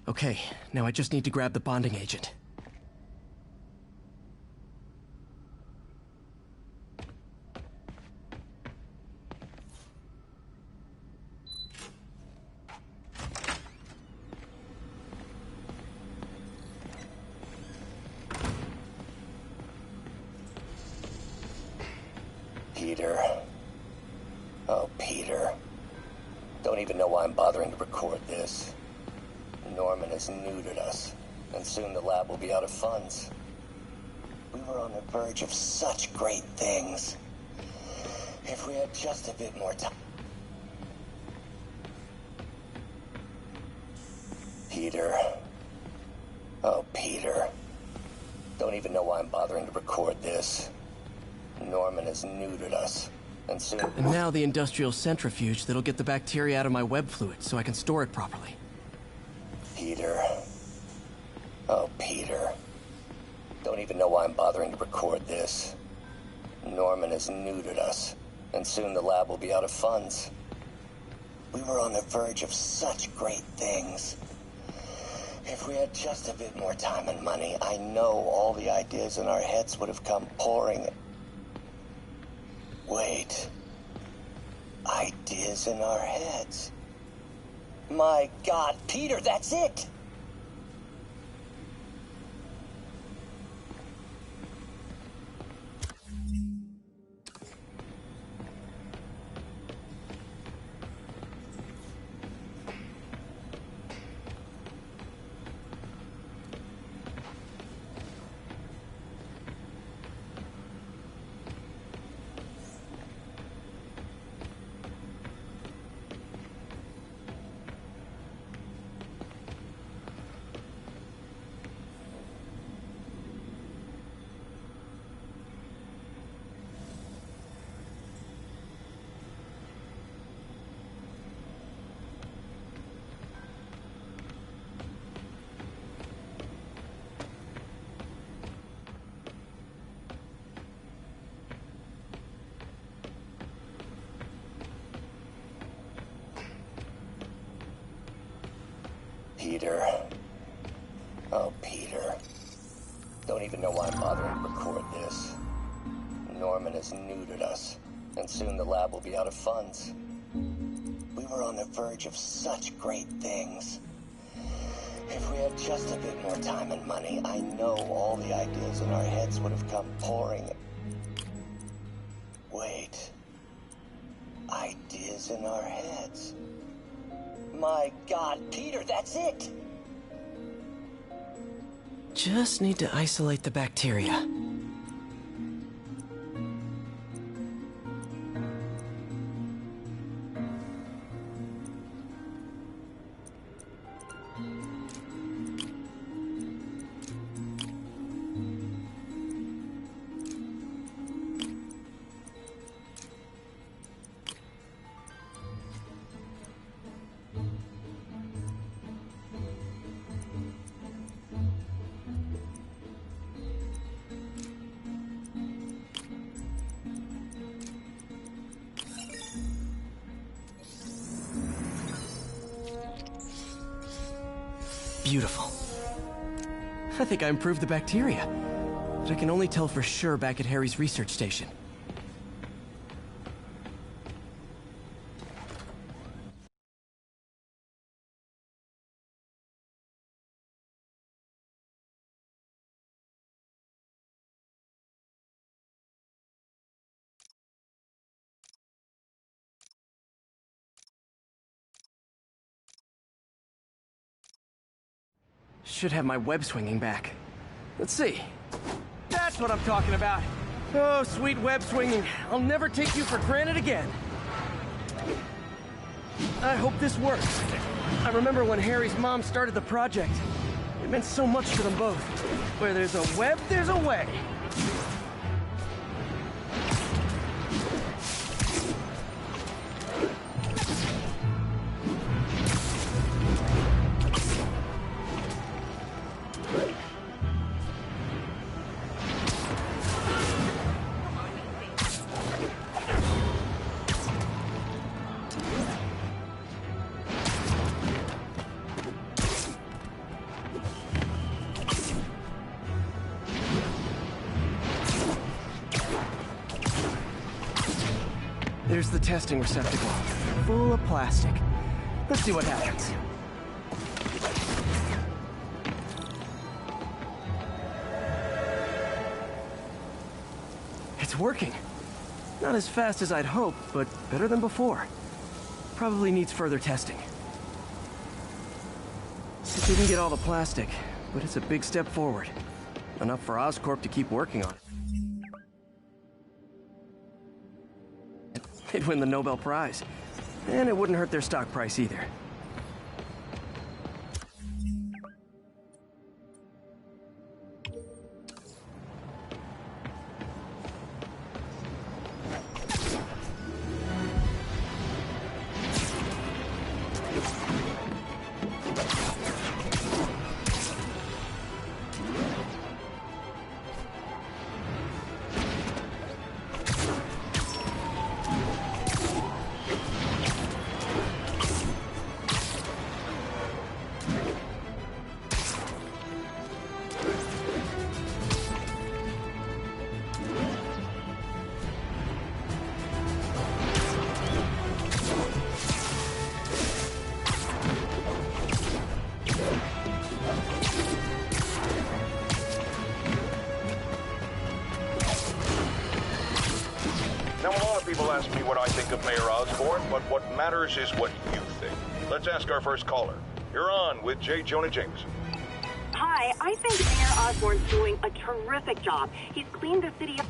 Okay, now I just need to grab the bonding agent. Peter. Oh, Peter. Don't even know why I'm bothering to record this. Norman has neutered us, and soon the lab will be out of funds. We were on the verge of such great things. If we had just a bit more time. Peter. Oh, Peter. Don't even know why I'm bothering to record this. Norman has neutered us, and soon... And now the industrial centrifuge that'll get the bacteria out of my web fluid so I can store it properly. Peter. Oh, Peter. Don't even know why I'm bothering to record this. Norman has neutered us, and soon the lab will be out of funds. We were on the verge of such great things. If we had just a bit more time and money, I know all the ideas in our heads would have come pouring. Wait. Ideas in our heads. My God, Peter, that's it! Peter. Oh, Peter. Don't even know why I'm bothering to record this. Norman has neutered us, and soon the lab will be out of funds. We were on the verge of such great things. If we had just a bit more time and money, I know all the ideas in our heads would have come pouring. Wait. Ideas in our heads. My God, Peter, that's it! Just need to isolate the bacteria. Beautiful. I think I improved the bacteria, but I can only tell for sure back at Harry's research station. Should have my web swinging back. Let's see. That's what I'm talking about. Oh, sweet web swinging. I'll never take you for granted again. I hope this works. I remember when Harry's mom started the project. It meant so much to them both. Where there's a web, there's a way. There's the testing receptacle, full of plastic. Let's see what happens. It's working. Not as fast as I'd hoped, but better than before. Probably needs further testing. It didn't get all the plastic, but it's a big step forward. Enough for Oscorp to keep working on it. They'd win the Nobel Prize. And it wouldn't hurt their stock price either. People ask me what I think of Mayor Osborn, but what matters is what you think. Let's ask our first caller. You're on with J. Jonah Jameson. Hi, I think Mayor Osborn's doing a terrific job. He's cleaned the city up.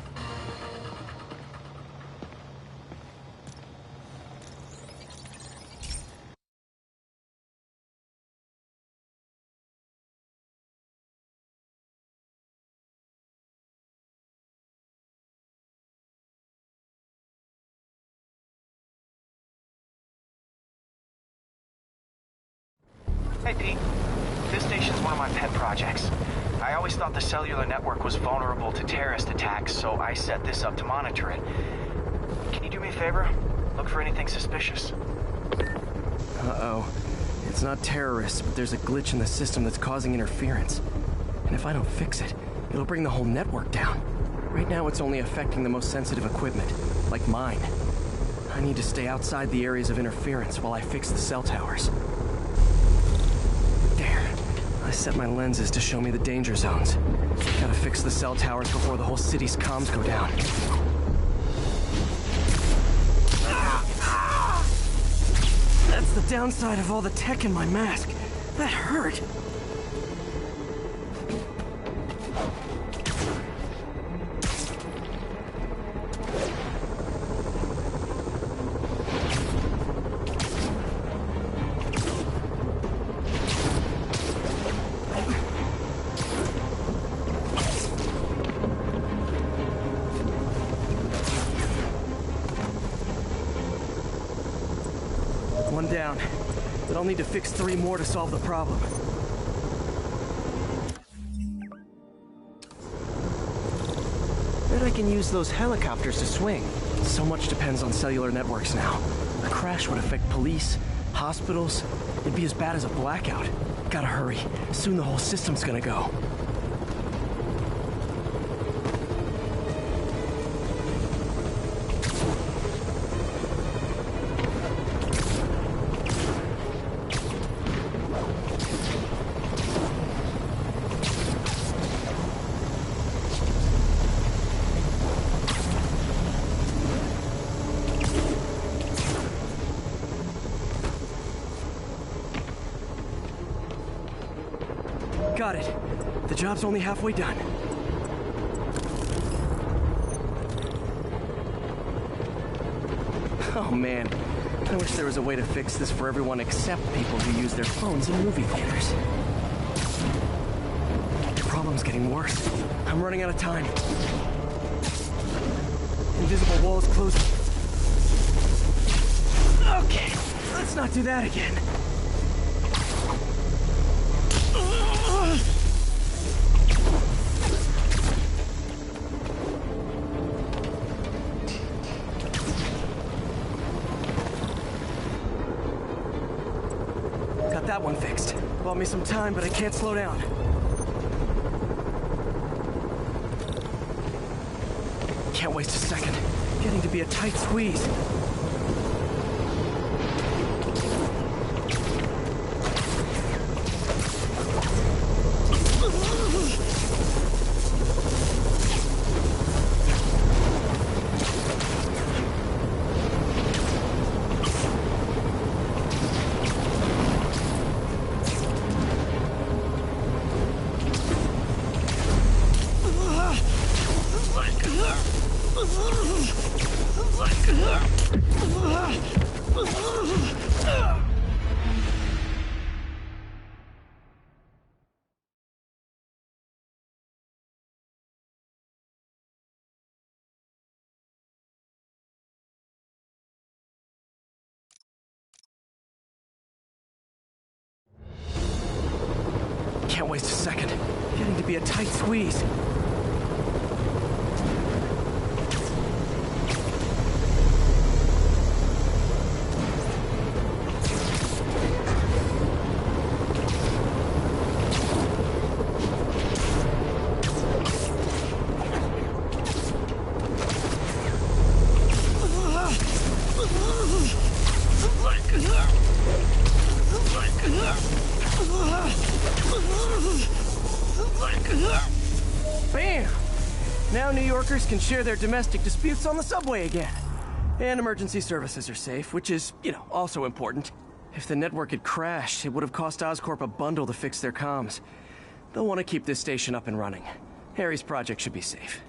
Hey, Pete. This station's one of my pet projects. I always thought the cellular network was vulnerable to terrorist attacks, so I set this up to monitor it. Can you do me a favor? Look for anything suspicious. Uh-oh. It's not terrorists, but there's a glitch in the system that's causing interference. And if I don't fix it, it'll bring the whole network down. Right now, it's only affecting the most sensitive equipment, like mine. I need to stay outside the areas of interference while I fix the cell towers. There. I set my lenses to show me the danger zones. Gotta fix the cell towers before the whole city's comms go down. That's the downside of all the tech in my mask. That hurt. One down, but I'll need to fix 3 more to solve the problem. Bet I can use those helicopters to swing. So much depends on cellular networks now. A crash would affect police, hospitals. It'd be as bad as a blackout. Gotta hurry. Soon the whole system's gonna go. Got it. The job's only halfway done. Oh man, I wish there was a way to fix this for everyone except people who use their phones in movie theaters. The problem's getting worse. I'm running out of time. Invisible walls closing. Okay, let's not do that again. Got that one fixed. Bought me some time, but I can't slow down. Can't waste a second. Getting to be a tight squeeze. Can't waste a second. Getting to be a tight squeeze. Bam! Now New Yorkers can share their domestic disputes on the subway again. And emergency services are safe, which is, also important. If the network had crashed, it would have cost Oscorp a bundle to fix their comms. They'll want to keep this station up and running. Harry's project should be safe.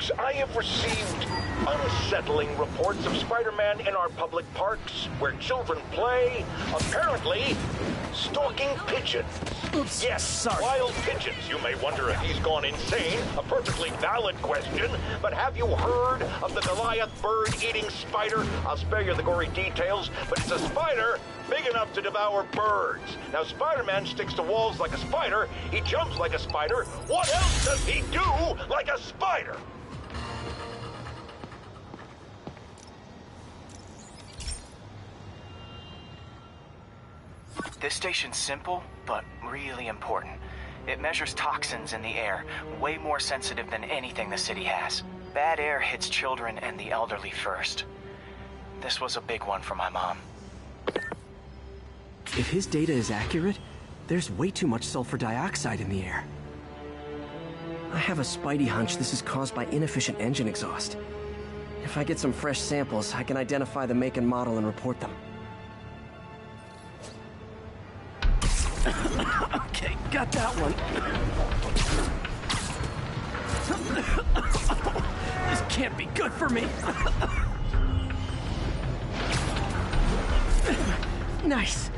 Folks, I have received unsettling reports of Spider-Man in our public parks, where children play, apparently stalking pigeons. Oops, yes, sorry. Wild pigeons. You may wonder if he's gone insane. A perfectly valid question. But have you heard of the Goliath bird-eating spider? I'll spare you the gory details, but it's a spider big enough to devour birds. Now, Spider-Man sticks to walls like a spider. He jumps like a spider. What else does he do like a spider? This station's simple, but really important. It measures toxins in the air, way more sensitive than anything the city has. Bad air hits children and the elderly first. This was a big one for my mom. If his data is accurate, there's way too much sulfur dioxide in the air. I have a spidey hunch this is caused by inefficient engine exhaust. If I get some fresh samples, I can identify the make and model and report them. Okay, got that one. This can't be good for me. Nice.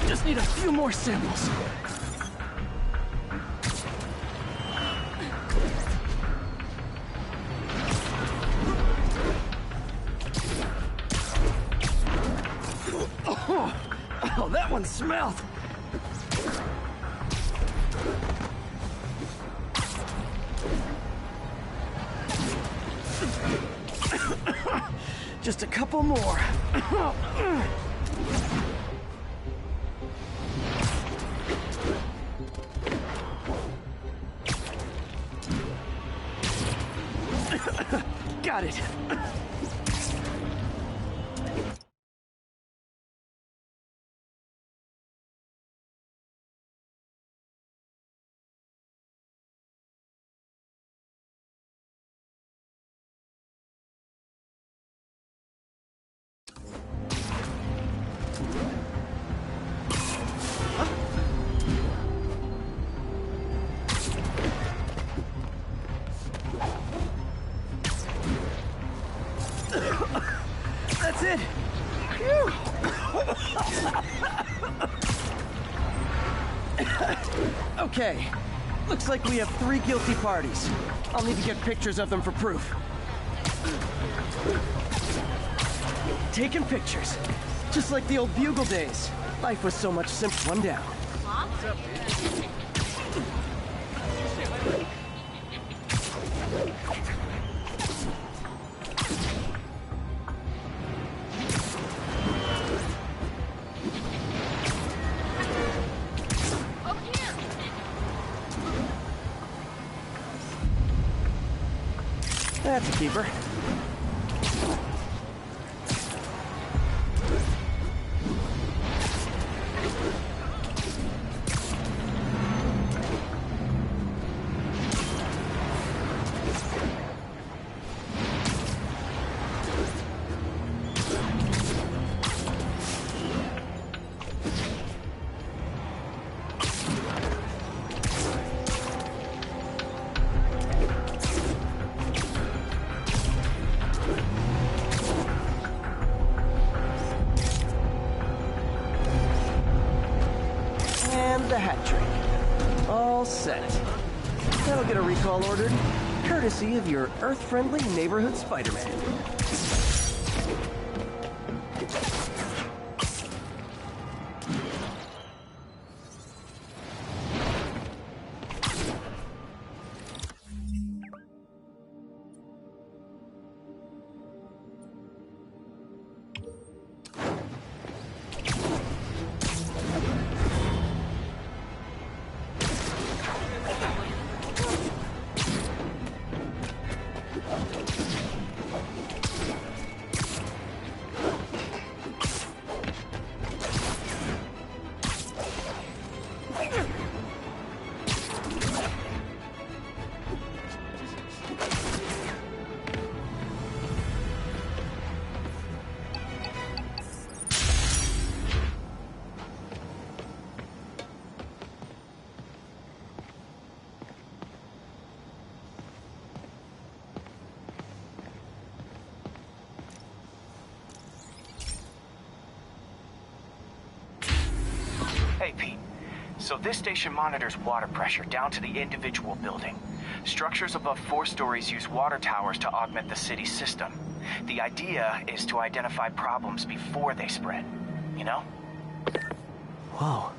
Just need a few more samples. Oh, that one smelled. Just a couple more. Got it. That's it. Phew. Okay. Looks like we have 3 guilty parties. I'll need to get pictures of them for proof. Taking pictures. Just like the old Bugle days. Life was so much simpler. One down. That's a keeper. The hat trick. All set. That'll get a recall ordered, courtesy of your Earth-friendly neighborhood Spider-Man. So this station monitors water pressure down to the individual building. Structures above 4 stories use water towers to augment the city's system. The idea is to identify problems before they spread, you know? Whoa.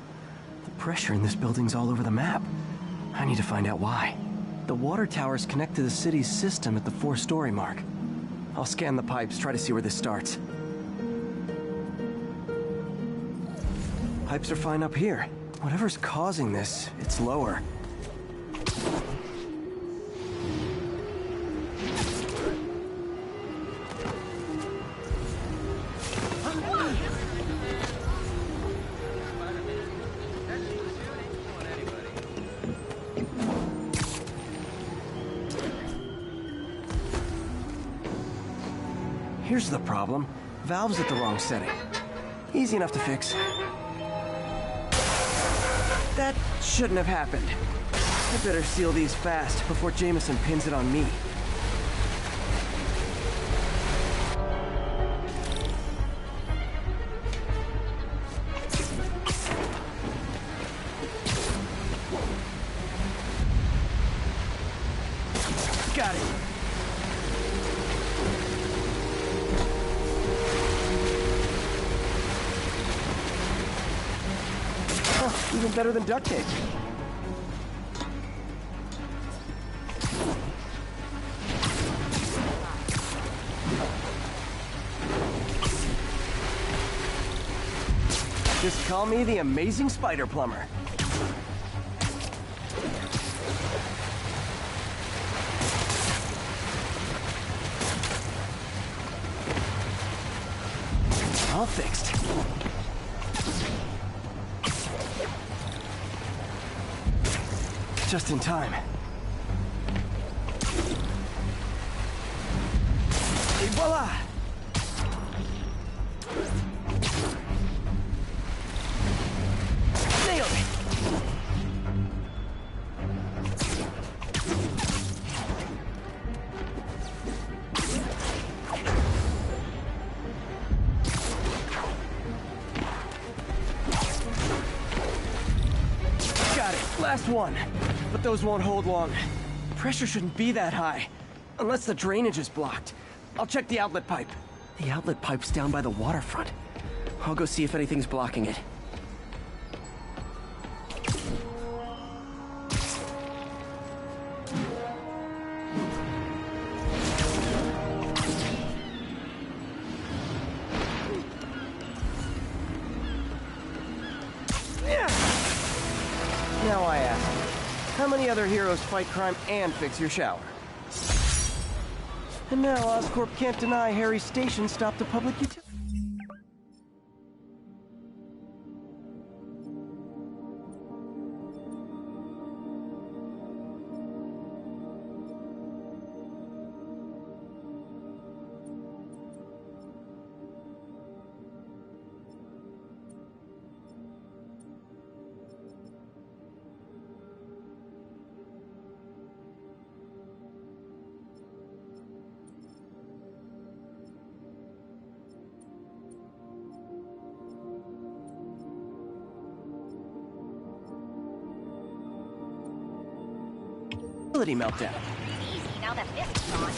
The pressure in this building's all over the map. I need to find out why. The water towers connect to the city's system at the 4-story mark. I'll scan the pipes, try to see where this starts. Pipes are fine up here. Whatever's causing this, it's lower. Here's the problem. Valve's at the wrong setting. Easy enough to fix. That shouldn't have happened. I better seal these fast before Jameson pins it on me. Got it. Even better than duct tape. Just call me the amazing spider plumber. All fixed. Just in time. Et voila! Nailed it! Got it. Last one. But those won't hold long. Pressure shouldn't be that high. Unless the drainage is blocked. I'll check the outlet pipe. The outlet pipe's down by the waterfront. I'll go see if anything's blocking it. Now I ask, how many other heroes fight crime and fix your shower? And now Oscorp can't deny Harry's station stopped a public utility. Meltdown. Easy, now that this is gone.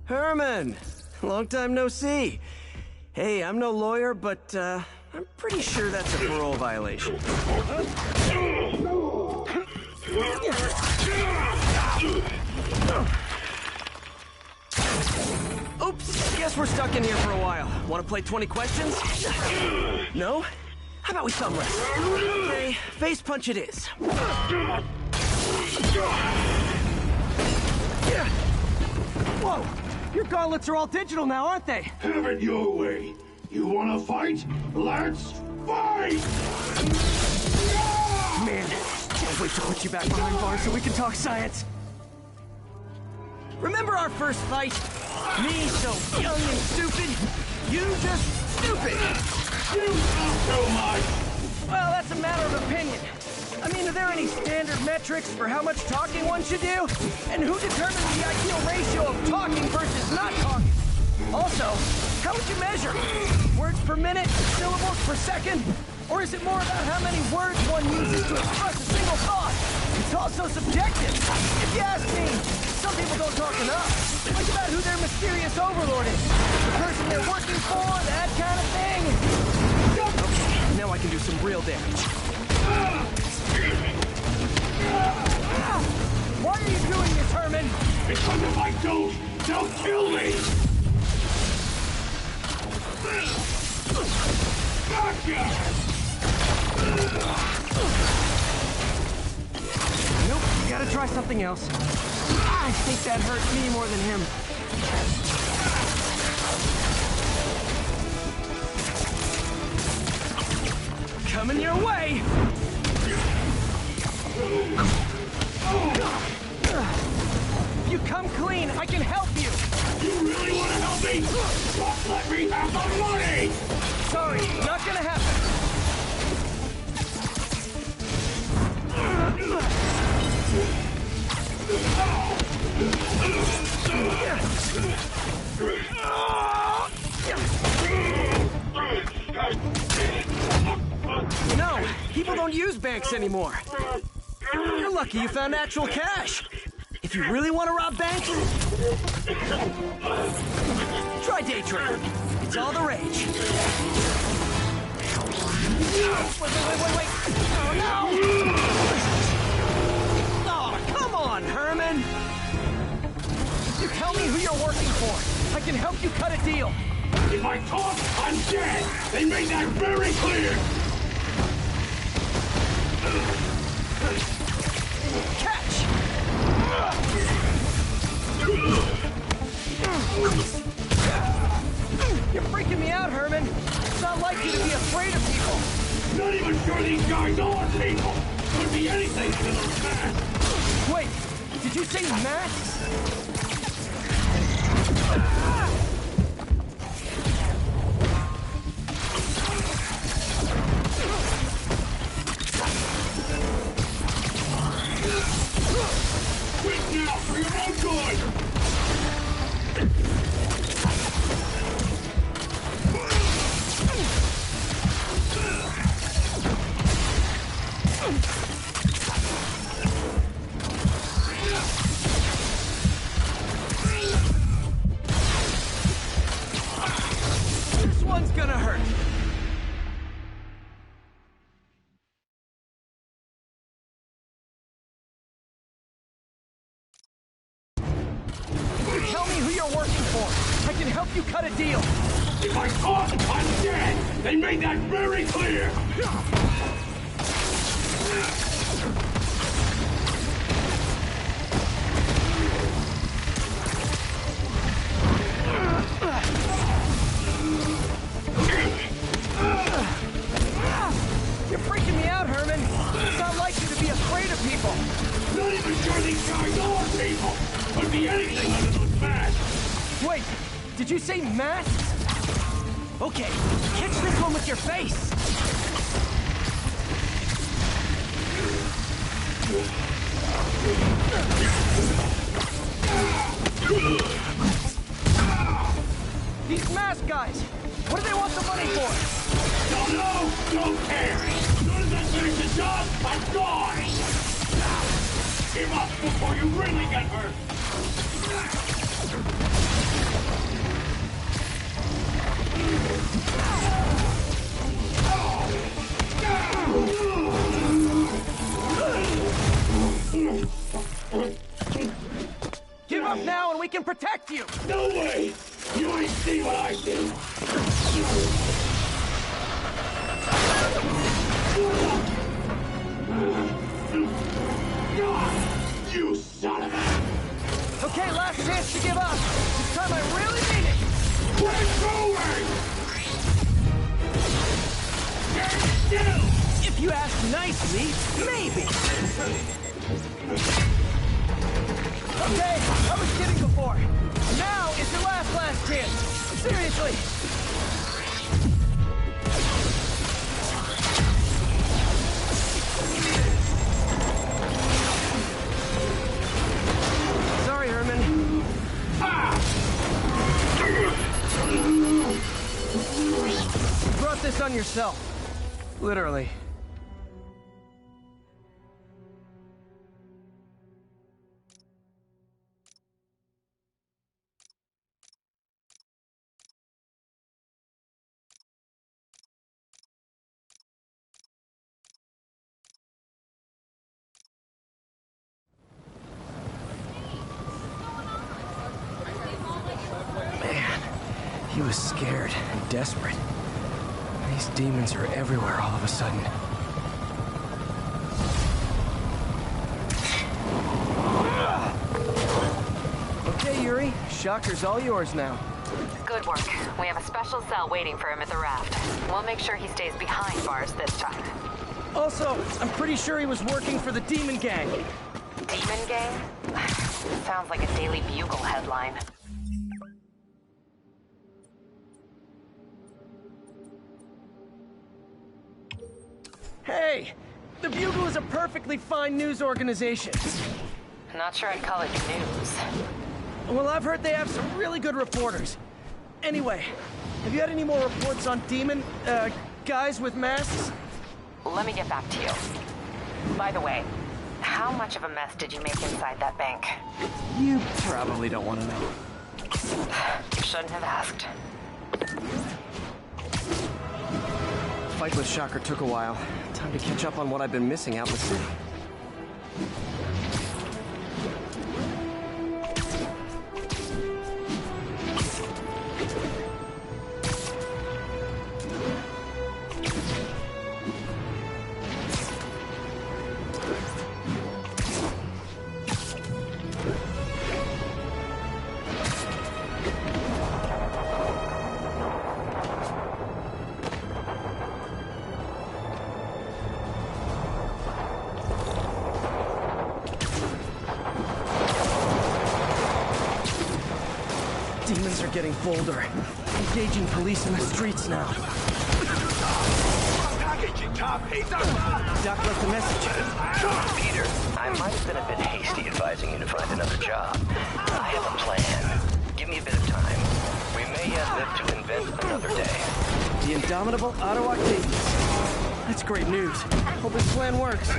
Herman! Long time no see. Hey, I'm no lawyer, but, I'm pretty sure that's a parole violation. Oops, guess we're stuck in here for a while. Want to play 20 questions? No? How about we thumb wrestle? Okay, face punch it is. Whoa! Your gauntlets are all digital now, aren't they? Have it your way. You wanna fight? Let's fight! Man, can't wait to put you back behind bars so we can talk science. Remember our first fight? Me so young and stupid, you just stupid. You talk so much! Well, that's a matter of opinion. I mean, are there any standard metrics for how much talking one should do? And who determines the ideal ratio of talking versus not talking? Also, how would you measure? Words per minute? Syllables per second? Or is it more about how many words one uses to express a single thought? It's also subjective. If you ask me, some people don't talk enough. Think about who their mysterious overlord is. The person they're working for, that kind of thing. Okay, now I can do some real damage. Why are you doing this, Herman? Because if I don't, they'll kill me! Gotcha! Nope, gotta try something else. I think that hurt me more than him. Coming your way! If you come clean, I can help you! You really want to help me? Just let me have the money! Sorry, not gonna happen. No, people don't use banks anymore. You're lucky you found actual cash. If you really want to rob banks, try day trading. It's all the rage. Wait. Oh, no! Oh, come on, Herman! You tell me who you're working for. I can help you cut a deal. If I talk, I'm dead! They made that very clear! Catch! You're freaking me out, Herman. It's not like you to be afraid of people. Not even sure these guys are people! Could be anything under those masks! Wait, did you say masks? Quit now for your own good! This one's gonna hurt. Tell me who you're working for. I can help you cut a deal. If I talk, I'm dead! They made that very clear! You're freaking me out, Herman. It's not like you to be afraid of people. Not even sure these guys are people! Could be anything under those masks! Wait, did you say masks? Okay, catch this one with your face. These mask guys, what do they want the money for? Don't know, don't care! As soon as I finish the job, I'm gone! Give up before you really get hurt! protect you! No way! You ain't see what I see! You son of a... Okay, last chance to give up. This time I really mean it. We're going! If you ask nicely, maybe. Okay, I was kidding before. Now is your last chance. Seriously. Sorry, Herman. You brought this on yourself. Literally. He was scared and desperate. These demons are everywhere all of a sudden. Okay, Yuri. Shocker's all yours now. Good work. We have a special cell waiting for him at the raft. We'll make sure he stays behind bars this time. Also, I'm pretty sure he was working for the Demon Gang. Demon Gang? Sounds like a Daily Bugle headline. Hey! The Bugle is a perfectly fine news organization. Not sure I'd call it news. Well, I've heard they have some really good reporters. Anyway, have you had any more reports on demon, guys with masks? Let me get back to you. By the way, how much of a mess did you make inside that bank? You probably don't want to know. Shouldn't have asked. Fight with Shocker took a while. Time to catch up on what I've been missing out in the city. Demons are getting bolder, engaging police in the streets now. Doc left a message. Peter, I might have been a bit hasty advising you to find another job. I have a plan. Give me a bit of time. We may yet live to invent another day. The indomitable Otto Octavius. That's great news. Hope his plan works.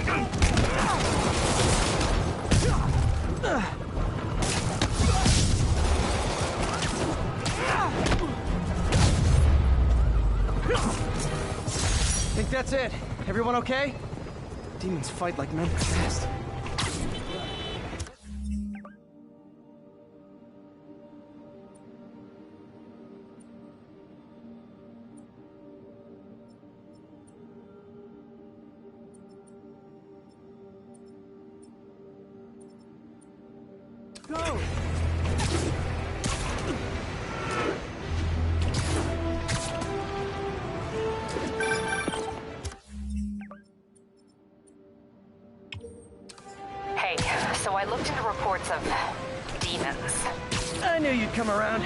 Think that's it. Everyone okay? Demons fight like men possessed. Go! Hey, so I looked into reports of demons. I knew you'd come around.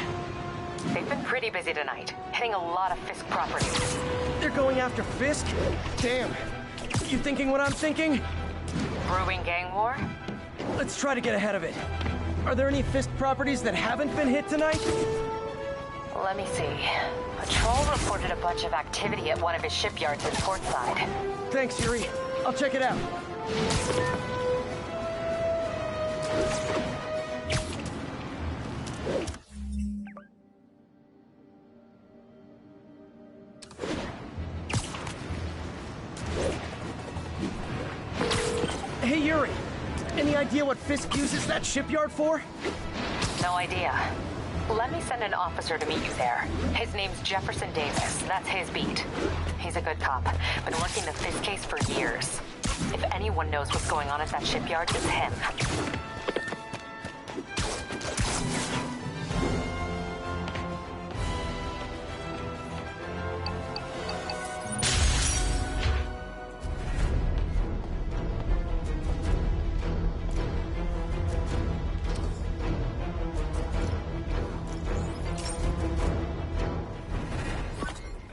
They've been pretty busy tonight, hitting a lot of Fisk properties. They're going after Fisk? Damn. You thinking what I'm thinking? Brewing gang war? Let's try to get ahead of it. Are there any Fisk properties that haven't been hit tonight? Let me see. Patrol reported a bunch of activity at one of his shipyards in Portside. Thanks, Yuri. I'll check it out. Hey, Yuri. Any idea what Fisk uses that shipyard for? No No idea. Let me send an officer to meet you there. His name's Jefferson Davis. That's his beat. He's a good cop. Been working the Fisk case for years. If anyone knows what's going on at that shipyard, it's him.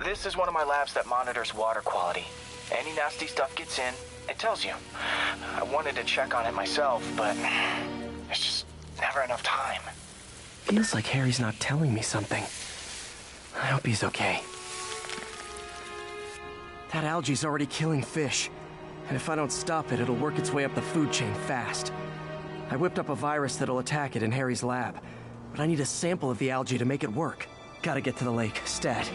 This is one of my labs that monitors water quality. Any nasty stuff gets in, it tells you. I wanted to check on it myself, but there's just never enough time. Feels like Harry's not telling me something. I hope he's okay. That algae's already killing fish. And if I don't stop it, it'll work its way up the food chain fast. I whipped up a virus that'll attack it in Harry's lab. But I need a sample of the algae to make it work. Gotta get to the lake, stat.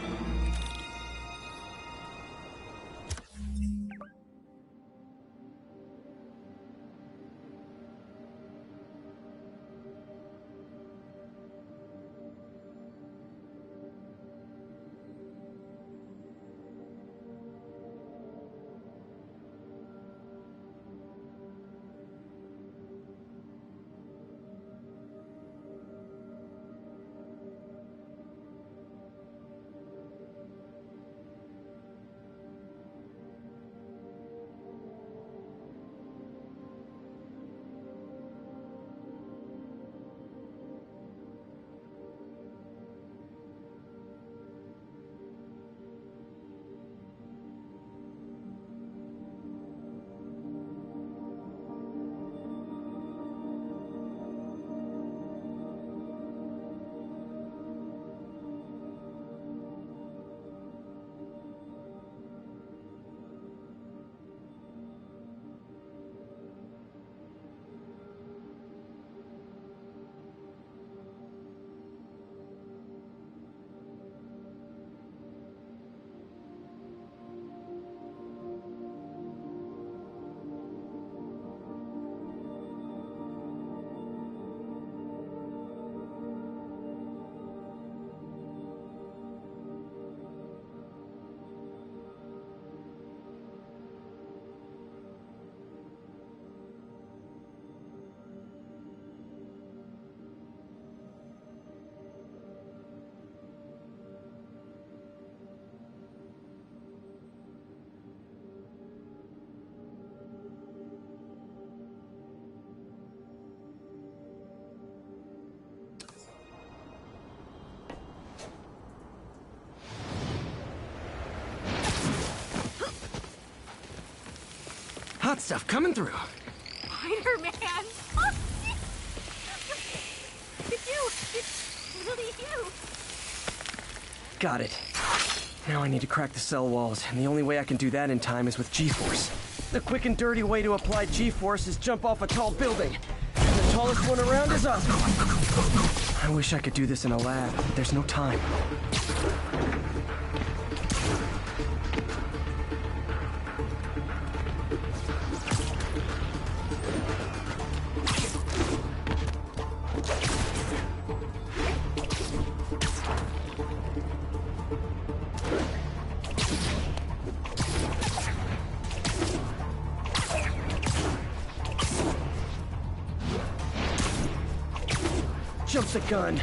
Hot stuff coming through. Spider-Man! It's you! It's really you! Got it. Now I need to crack the cell walls, and the only way I can do that in time is with G-Force. The quick and dirty way to apply G-Force is jump off a tall building. And the tallest one around is Oscorp. I wish I could do this in a lab, but there's no time. Jump the gun.